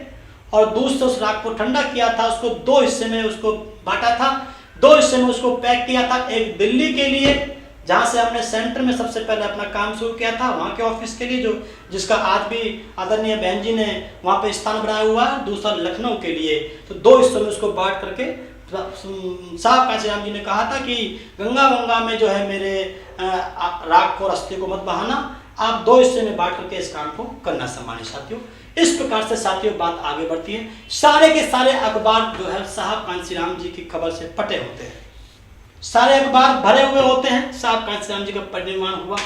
और दूध से उस राख को ठंडा किया था, उसको 2 हिस्से में उसको बांटा था, 2 हिस्से में उसको पैक किया था। एक दिल्ली के लिए जहां से हमने सेंटर में सबसे पहले अपना काम शुरू किया था, वहां के ऑफिस के लिए, जो जिसका आज भी आदरणीय बहन जी ने वहां पे स्थान बनाया हुआ है, दूसरा लखनऊ के लिए। तो 2 हिस्सों में उसको बांट करके साहब कांशीराम जी ने कहा था कि गंगा गंगा में जो है मेरे राख और अस्थि को मत बहाना, आप 2 हिस्से में बांट करके इस काम को करना सम्मानित साथियों। इस प्रकार से साथियों बात आगे बढ़ती है। सारे के सारे अखबार जो है साहब कांशीराम जी की खबर से पटे होते हैं, सारे अखबार भरे हुए होते हैं। साहब कांशीराम जी का परिनिर्वाण हुआ,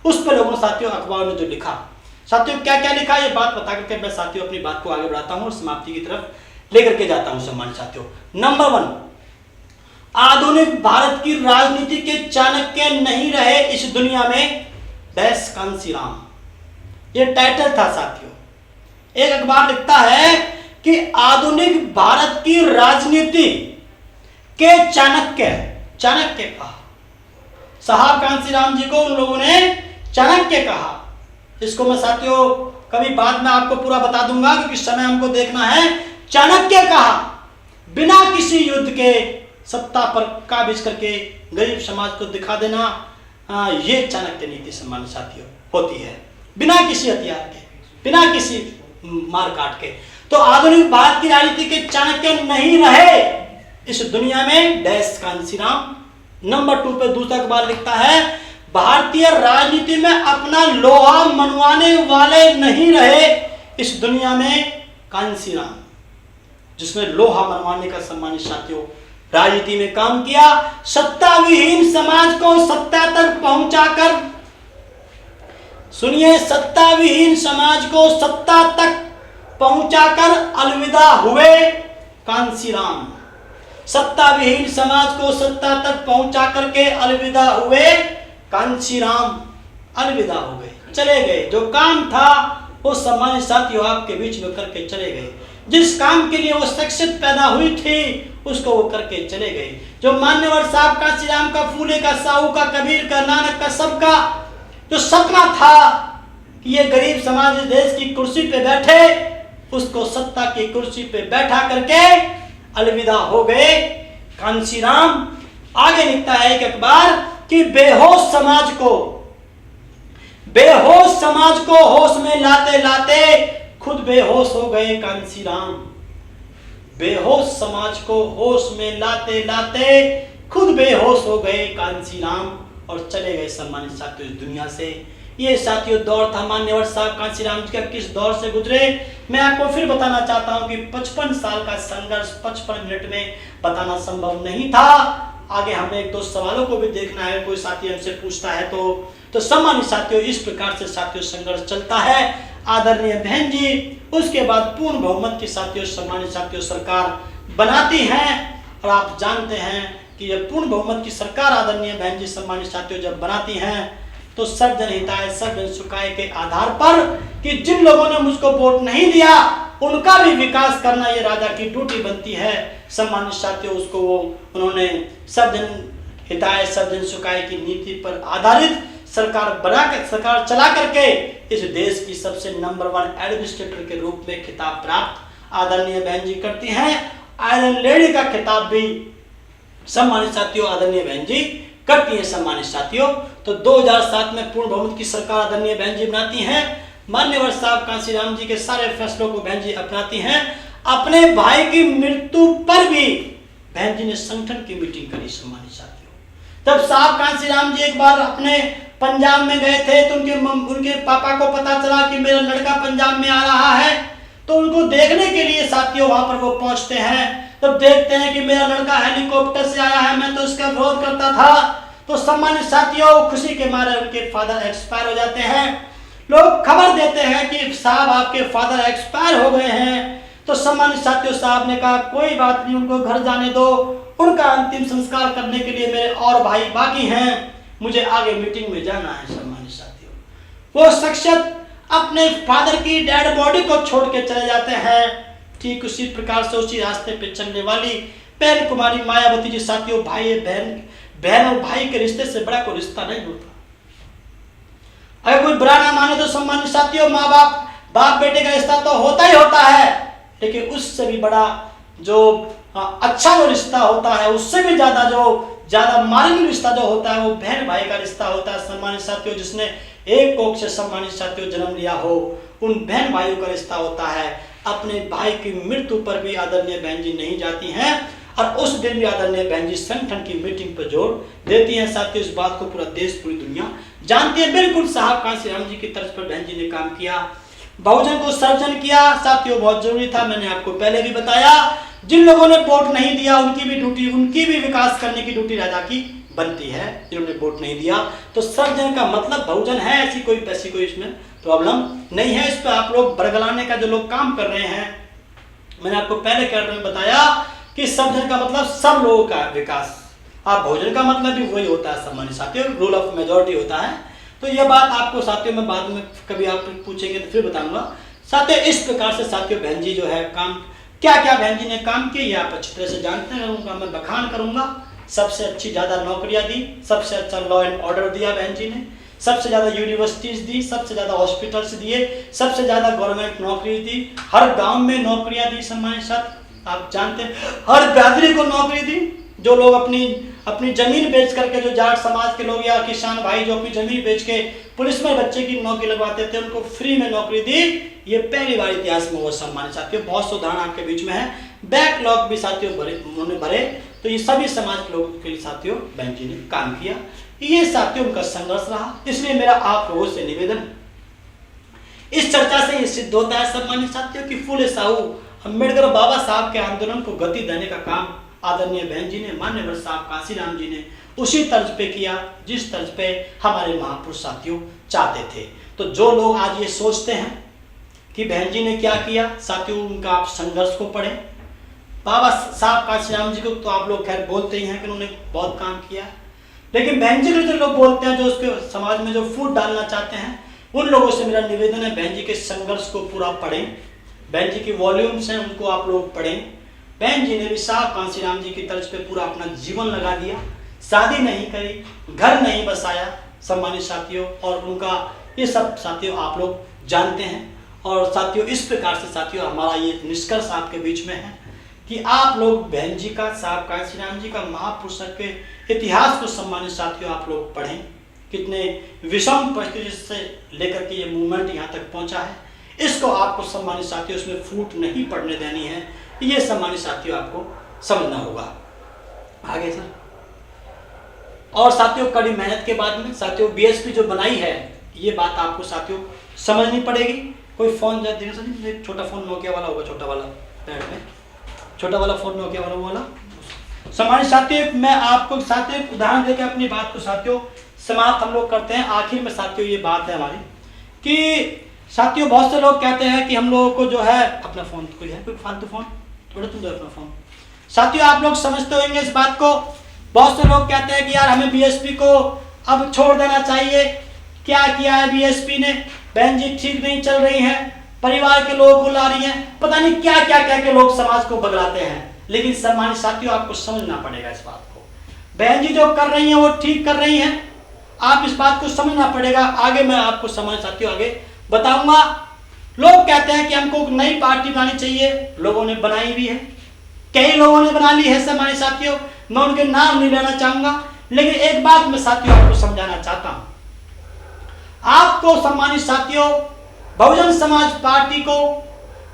उस पर लोगों ने साथियों अखबार में जो लिखा, साथियों क्या क्या लिखा ये बात बता करके मैं साथियों अपनी बात को आगे बढ़ाता हूँ और समाप्ति की तरफ लेकर के जाता हूं सम्मानित साथियों। नंबर 1, आधुनिक भारत की राजनीति के चाणक्य नहीं रहे इस दुनिया में बैस कांशीराम, ये टाइटल था साथियों। एक अखबार लिखता है कि आधुनिक भारत की राजनीति के चाणक्य कहा, साहब कांशीराम जी को उन लोगों ने चाणक्य कहा। इसको मैं साथियों कभी बाद में आपको पूरा बता दूंगा, क्योंकि समय हमको देखना है। चाणक्य कहा, बिना किसी युद्ध के सत्ता पर काबिज करके गरीब समाज को दिखा देना, ये चाणक्य नीति सम्मानित साथियों होती है, बिना किसी हथियार के, बिना किसी मार काट के। तो आधुनिक भारत की राजनीति के चाणक्य नहीं रहे इस दुनिया में डैश कांशीराम। नंबर 2 पे दूसरा अखबार लिखता है, भारतीय राजनीति में अपना लोहा मनवाने वाले नहीं रहे इस दुनिया में कांशीराम, जिसने लोहा मनवाने का सम्मानित साथियों राजनीति में काम किया। सत्ता विहीन समाज को सत्ता तक पहुंचाकर, सुनिए, सत्ता विहीन समाज को सत्ता तक पहुंचाकर अलविदा हुए कांशीराम। सत्ता विहीन समाज को सत्ता तक पहुंचा करके अलविदा हुए कांशीराम, अलविदा हो गए, चले गए। जो काम था वो सम्मानित साथियों आपके बीच में करके चले गए। जिस काम के लिए वो शख्सियत पैदा हुई थी उसको वो करके चले गए। जो मान्यवर साहब कांशीराम का, फूले का, साहू का, कबीर का, नानक का, सबका जो सपना था कि ये गरीब समाज देश की कुर्सी पे बैठे, उसको सत्ता की कुर्सी पे बैठा करके अलविदा हो गए कांशीराम। आगे लिखता है एक अखबार कि बेहोश समाज को होश में लाते लाते खुद बेहोश हो गए कांशीराम। बेहोश समाज को होश में लाते लाते खुद बेहोश हो गए कांशीराम और चले गए सम्मानित साथियों इस दुनिया से। ये साथियों दौर था मान्यवर साहब कांशीराम जी का, किस दौर से गुजरे मैं आपको फिर बताना चाहता हूं कि 55 साल का संघर्ष 55 मिनट में बताना संभव नहीं था। आगे हमें 1-2 सवालों को भी देखना है, कोई साथी हमसे पूछता है तो सम्मानित साथियों इस प्रकार से साथियों संघर्ष चलता है। आदरणीय बहन जी उसके बाद पूर्ण बहुमत की साथियों सम्मानित साथियों सरकार बनाती हैं और आप जानते हैं कि यह पूर्ण बहुमत की सरकार आदरणीय बहन जी सम्मानित साथियों जब बनाती हैं तो सब जन हिताय सब जन सुखाय के आधार पर कि जिन लोगों ने मुझको वोट नहीं दिया उनका भी विकास करना ये राजा की ड्यूटी बनती है सम्मानित साथियों। उसको वो उन्होंने सब जन हिताय सब जन सुखाय की नीति पर आधारित सरकार बनाकर, सरकार चला करके इस देश की सबसे नंबर 1 एडमिनिस्ट्रेटर के रूप में खिताब प्राप्त आदरणीय बहन जी करती हैं। आयरन लेडी का खिताब भी सम्मानित साथियों आदरणीय बहन जी करती है सम्मानित साथियों, तो 2007 में पूर्ण बहुमत की सरकार आदरणीय बहन जी बनाती हैं। मान्यवर साहब कांशीराम जी के सारे फैसलों को बहन जी अपनाती हैं। अपने भाई की मृत्यु पर भी बहन जी ने संगठन की मीटिंग करी सम्मानित साथियों। तब साहब कांशीराम जी एक बार अपने पंजाब में गए थे, तो उनके पापा को पता चला कि मेरा लड़का पंजाब में आ रहा है, तो उनको देखने के लिए साथियों वहां पर वो पहुंचते हैं। तब देखते हैं कि मेरा लड़का हेलीकॉप्टर से आया है, मैं तो उसका विरोध करता था। तो सम्मानित साथियों, खुशी के मारे उनके फादर एक्सपायर हो जाते हैं। लोग खबर देते हैं कि साहब आपके फादर एक्सपायर हो गए हैं। तो सम्मानित साथियों, साहब ने कहा कोई बात नहीं, उनको घर जाने दो, उनका अंतिम संस्कार करने के लिए मेरे और भाई बाकी हैं, मुझे आगे मीटिंग में जाना है। सम्मानित साथियों, वो शख्सियत अपने फादर की डेड बॉडी को छोड़ के चले जाते हैं। ठीक उसी प्रकार से उसी रास्ते पे चलने वाली बहन कुमारी मायावती जी साथियों, बहन और भाई के रिश्ते से बड़ा कोई रिश्ता नहीं होता। अगर कोई बुरा ना माने तो सम्मानित साथियों, माँ बाप बेटे का रिश्ता तो होता ही होता है, लेकिन उससे भी बड़ा जो अच्छा जो रिश्ता होता है, उससे भी ज्यादा मानवीय रिश्ता जो होता है, वो बहन भाई का रिश्ता होता है सम्मानित साथियों। जिसने एक कोख से सम्मानित साथियों जन्म लिया हो, उन बहन भाइयों का रिश्ता होता है। अपने भाई की मृत्यु पर भी आदरणीय बहन जी नहीं जाती हैं, और उस दिन भी आदरणीय बहन जी संगठन की मीटिंग पर जोर देती हैं। साथियों, इस बात को पूरा देश पूरी दुनिया जानती है। बिल्कुल साहब कांशीराम जी की तर्ज पर बहन जी ने काम किया, बहुजन को सर्जन किया। साथियों, बहुत जरूरी था, मैंने आपको पहले भी बताया। जिन लोगों ने वोट नहीं दिया, उनकी भी विकास करने की ड्यूटी राजा की बनती है। जिन्होंने वोट नहीं दिया, तो सर्जन का मतलब बहुजन है, ऐसी कोई इसमें प्रॉब्लम नहीं है। इस पर आप लोग बरगलाने का जो लोग काम कर रहे हैं, मैंने आपको पहले कैरेक्टर में बताया कि सर्जन का मतलब सब लोगों का विकास, आप बहुजन का मतलब भी वही होता है सम्मानित साथियों, रूल ऑफ मेजोरिटी होता है। तो यह बात आपको साथियों मैं बाद में कभी आप पूछेंगे तो फिर बताऊंगा। साथियों, इस प्रकार से साथियों बहन जी जो है काम क्या बहन जी ने काम किए, आप अच्छी तरह से जानते हैं, उनका मैं बखान करूंगा। सबसे अच्छी ज्यादा नौकरियां दी, सबसे अच्छा लॉ एंड ऑर्डर दिया बहन जी ने, सबसे ज्यादा यूनिवर्सिटीज दी, सबसे ज्यादा हॉस्पिटल्स दिए, सबसे ज्यादा गवर्नमेंट नौकरी दी, हर गांव में नौकरियां दी सम्मानित साथ। आप जानते हैं हर बिरादरी को नौकरी दी। जो लोग अपनी जमीन बेच करके, जो जाट समाज के लोग या किसान भाई जो अपनी जमीन बेच के पुलिस में बच्चे की नौकरी लगवाते थे, उनको फ्री में नौकरी दी। ये पहली बार इतिहास में हुआ सम्मानित साथियों। बहुत से उदाहरण आपके बीच में है। बैकलॉग भी साथियों उन्होंने भरे, तो ये सभी समाज के लोगों के लिए साथियों बहन जी ने काम किया। ये साथियों उनका संघर्ष रहा। इसलिए मेरा आप लोगों से निवेदन, इस चर्चा से ये सिद्ध होता है सम्मानित साथियों कि फूले साहू अम्बेडकर बाबा साहब के आंदोलन को गति देने का काम आदरणीय बहन जी ने, मान्यवर साहब कांशीराम जी ने उसी तर्ज पे किया जिस तर्ज पे हमारे महापुरुष साथियों चाहते थे। तो जो लोग आज ये सोचते हैं कि बहन जी ने क्या किया, साथियों उनका आप संघर्ष को पढ़ें। बाबा साहब कांशीराम जी को तो आप लोग खैर बोलते ही हैं कि उन्होंने बहुत काम किया, लेकिन बहन जी को जो लोग बोलते हैं, जो उसके समाज में जो फूट डालना चाहते हैं, उन लोगों से मेरा निवेदन है बहन जी के संघर्ष को पूरा पढ़ें। बहन जी की वॉल्यूम्स हैं, उनको आप लोग पढ़ें। बहन जी ने भी साहब कांशीराम जी की तर्ज पे पूरा अपना जीवन लगा दिया, शादी नहीं करी, घर नहीं बसाया सम्मानित साथियों, और उनका ये सब साथियों आप लोग जानते हैं। और साथियों इस प्रकार से साथियों हमारा ये निष्कर्ष आपके बीच में है कि आप लोग बहन जी का, साहब कांशीराम जी का, महापुरुष के इतिहास को सम्मानित साथियों आप लोग पढ़ें। कितने विषम परिस्थिति से लेकर के ये मूवमेंट यहाँ तक पहुँचा है, इसको आपको सम्मानित साथियों इसमें फूट नहीं पड़ने देनी है। ये सम्मानित साथियों आपको समझना होगा। आगे सर, और साथियों कड़ी मेहनत के बाद में साथियों बीएसपी जो बनाई है, ये बात आपको साथियों समझनी पड़ेगी। कोई फोन देना सर, छोटा फोन नोकिया वाला होगा, छोटा वाला पैड में, छोटा वाला फोन नोकिया वाला सम्मानित साथियों, मैं आपको साथियों उदाहरण देकर अपनी बात को साथियों समाप्त हम लोग करते हैं। आखिर में साथियों ये बात है हमारी कि साथियों बहुत से लोग कहते हैं कि हम लोगों को जो है अपना फोन, कोई है कोई फालतू फोन, थोड़ा तुम दो अपना फोन। साथियों आप लोग समझते होंगे इस बात को। बहुत से लोग कहते हैं कि यार हमें बीएसपी को अब छोड़ देना चाहिए। क्या किया है बीएसपी ने, बहन जी ठीक नहीं चल रही है, परिवार के लोगों को ला रही है, पता नहीं क्या क्या कह के लोग समाज को बगलाते हैं। लेकिन सम्मानित साथियों आपको समझना पड़ेगा इस बात को, बहन जी जो कर रही है वो ठीक कर रही है, आप इस बात को समझना पड़ेगा। आगे मैं आपको सम्मानित साथियों आगे बताऊंगा। लोग कहते हैं कि हमको नई पार्टी बनानी चाहिए, लोगों ने बनाई भी है, कई लोगों ने बना ली है सम्मानित साथियों। मैं उनके नाम नहीं लेना चाहूंगा, लेकिन एक बात मैं साथियों आपको समझाना चाहता हूं, आपको सम्मानित साथियों बहुजन समाज पार्टी को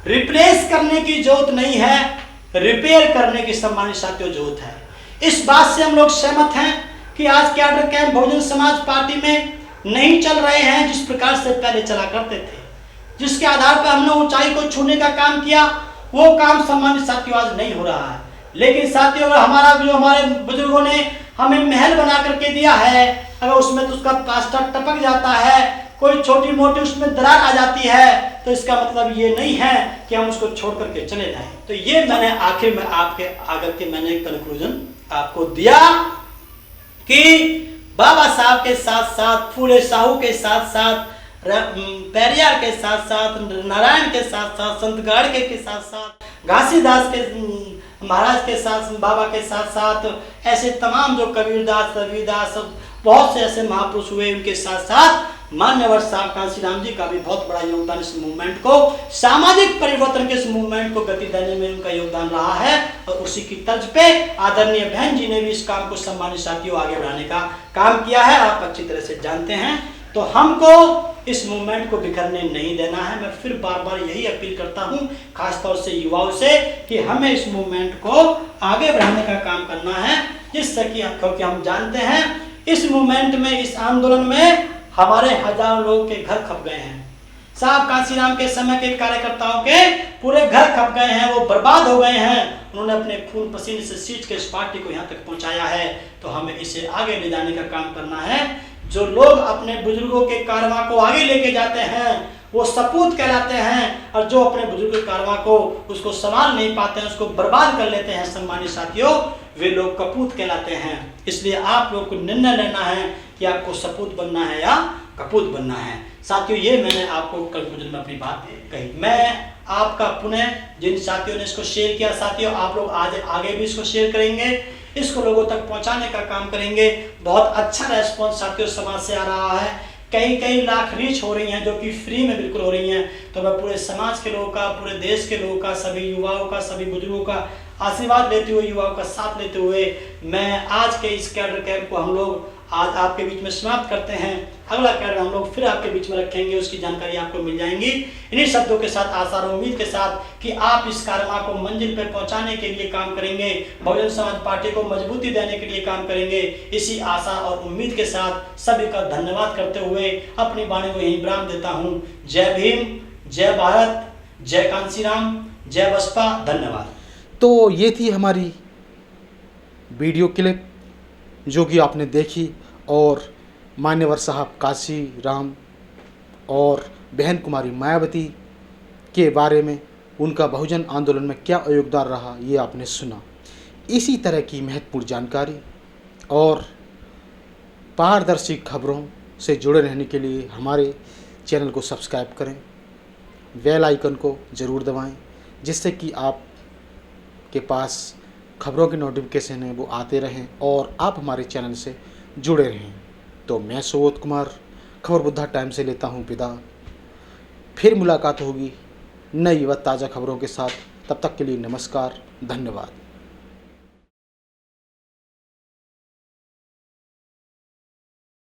रिप्लेस करने की जरूरत नहीं है, रिपेयर करने की सम्मानित साथियों जरूरत है। इस बात से हम लोग सहमत हैं कि आज cadre camp Bahujan Samaj party में नहीं चल रहे हैं जिस प्रकार से पहले चला करते थे, जिसके आधार पर हमने ऊंचाई को छूने का काम किया, वो काम सम्मानित साथियों आज नहीं हो रहा है। लेकिन साथियों अगर हमारे बुजुर्गों ने हमें महल बना करके दिया है, अगर उसमें तो उसका प्लास्टर टपक जाता है, कोई छोटी मोटी उसमें दरार आ जाती है, तो इसका मतलब ये नहीं है कि हम उसको छोड़ करके चले जाएं। तो ये मैंने आखिर में आपके आगे के मैंने कंक्लूजन आपको दिया कि बाबा साहब के साथ साथ, फूले साहू के साथ साथ, पेरियार के साथ साथ, नारायण के साथ साथ, संत गाड़गे के साथ साथ, घासीदास के महाराज के साथ, बाबा के साथ साथ, ऐसे तमाम जो कबीरदास, रविदास, बहुत से ऐसे महापुरुष हुए, उनके साथ साथ मान्यवर साहब कांशीराम जी का भी बहुत बड़ा योगदान इस मूवमेंट को, सामाजिक परिवर्तन के इस मूवमेंट को गति देने में उनका योगदान रहा है। और उसी की तर्ज पे आदरणीय बहन जी ने भी इस काम को सम्मानित साथियों आगे बढ़ाने का काम किया है, आप अच्छी तरह से जानते हैं। तो हमको इस मूवमेंट को बिखरने नहीं देना है। मैं फिर बार बार यही अपील करता हूं, खासतौर से युवाओं से, कि हमें इस मूवमेंट को आगे बढ़ाने का काम करना है, जिससे कि क्योंकि हम जानते हैं इस मूवमेंट में, इस आंदोलन में हमारे हजारों लोगों के घर खप गए हैं। साहब कांशीराम के समय के कार्यकर्ताओं के पूरे घर खप गए हैं, वो बर्बाद हो गए हैं। उन्होंने अपने खून पसीने से सींच के इस पार्टी को यहाँ तक पहुंचाया है। तो हमें इसे आगे ले जाने का काम करना है। जो लोग अपने बुजुर्गों के कारवां को आगे लेके जाते हैं वो सपूत कहलाते हैं, और जो अपने बुजुर्ग के कारवां को उसको संभाल नहीं पाते हैं, उसको बर्बाद कर लेते हैं, सम्मानित साथियों, वे लोग कपूत कहलाते हैं। इसलिए आप लोग को निर्णय लेना है कि आपको सपूत बनना है या कपूत बनना है। साथियों ये मैंने आपको कंक्लूजन में अपनी बात कही। मैं आपका पुनः जिन साथियों ने इसको शेयर किया, साथियों आप लोग आज आगे भी इसको शेयर करेंगे, इसको लोगों तक पहुंचाने का काम करेंगे। बहुत अच्छा रेस्पॉन्स साथियों समाज से आ रहा है। कई लाख रीच हो रही हैं, जो कि फ्री में बिल्कुल हो रही हैं। तो मैं पूरे समाज के लोगों का, पूरे देश के लोगों का, सभी युवाओं का, सभी बुजुर्गों का आशीर्वाद लेते हुए, युवाओं का साथ लेते हुए, मैं आज के इस कैडर कैंप को हम लोग आज आपके बीच में समाप्त करते हैं। अगला कैडर हम लोग फिर आपके बीच में रखेंगे, उसकी जानकारी आपको मिल जाएंगी। इन्हीं शब्दों के साथ, आशा और उम्मीद के साथ कि आप इस कारवां को मंजिल पर पहुंचाने के लिए काम करेंगे, बहुजन समाज पार्टी को मजबूती देने के लिए काम करेंगे। इसी आशा और उम्मीद के साथ सभी का धन्यवाद करते हुए अपनी वाणी को यहीं विराम देता हूँ। जय भीम, जय भारत, जय कांशीराम, जय बसपा। धन्यवाद। तो ये थी हमारी वीडियो क्लिप जो कि आपने देखी, और मान्यवर साहब कांशीराम और बहन कुमारी मायावती के बारे में, उनका बहुजन आंदोलन में क्या योगदान रहा, ये आपने सुना। इसी तरह की महत्वपूर्ण जानकारी और पारदर्शी खबरों से जुड़े रहने के लिए हमारे चैनल को सब्सक्राइब करें, बेल आइकन को ज़रूर दबाएं, जिससे कि आप के पास खबरों के नोटिफिकेशन है वो आते रहें और आप हमारे चैनल से जुड़े रहें। तो मैं सुबोध कुमार खबर बुद्धा टाइम से लेता हूँ विदा। फिर मुलाकात होगी नई व ताज़ा खबरों के साथ। तब तक के लिए नमस्कार, धन्यवाद।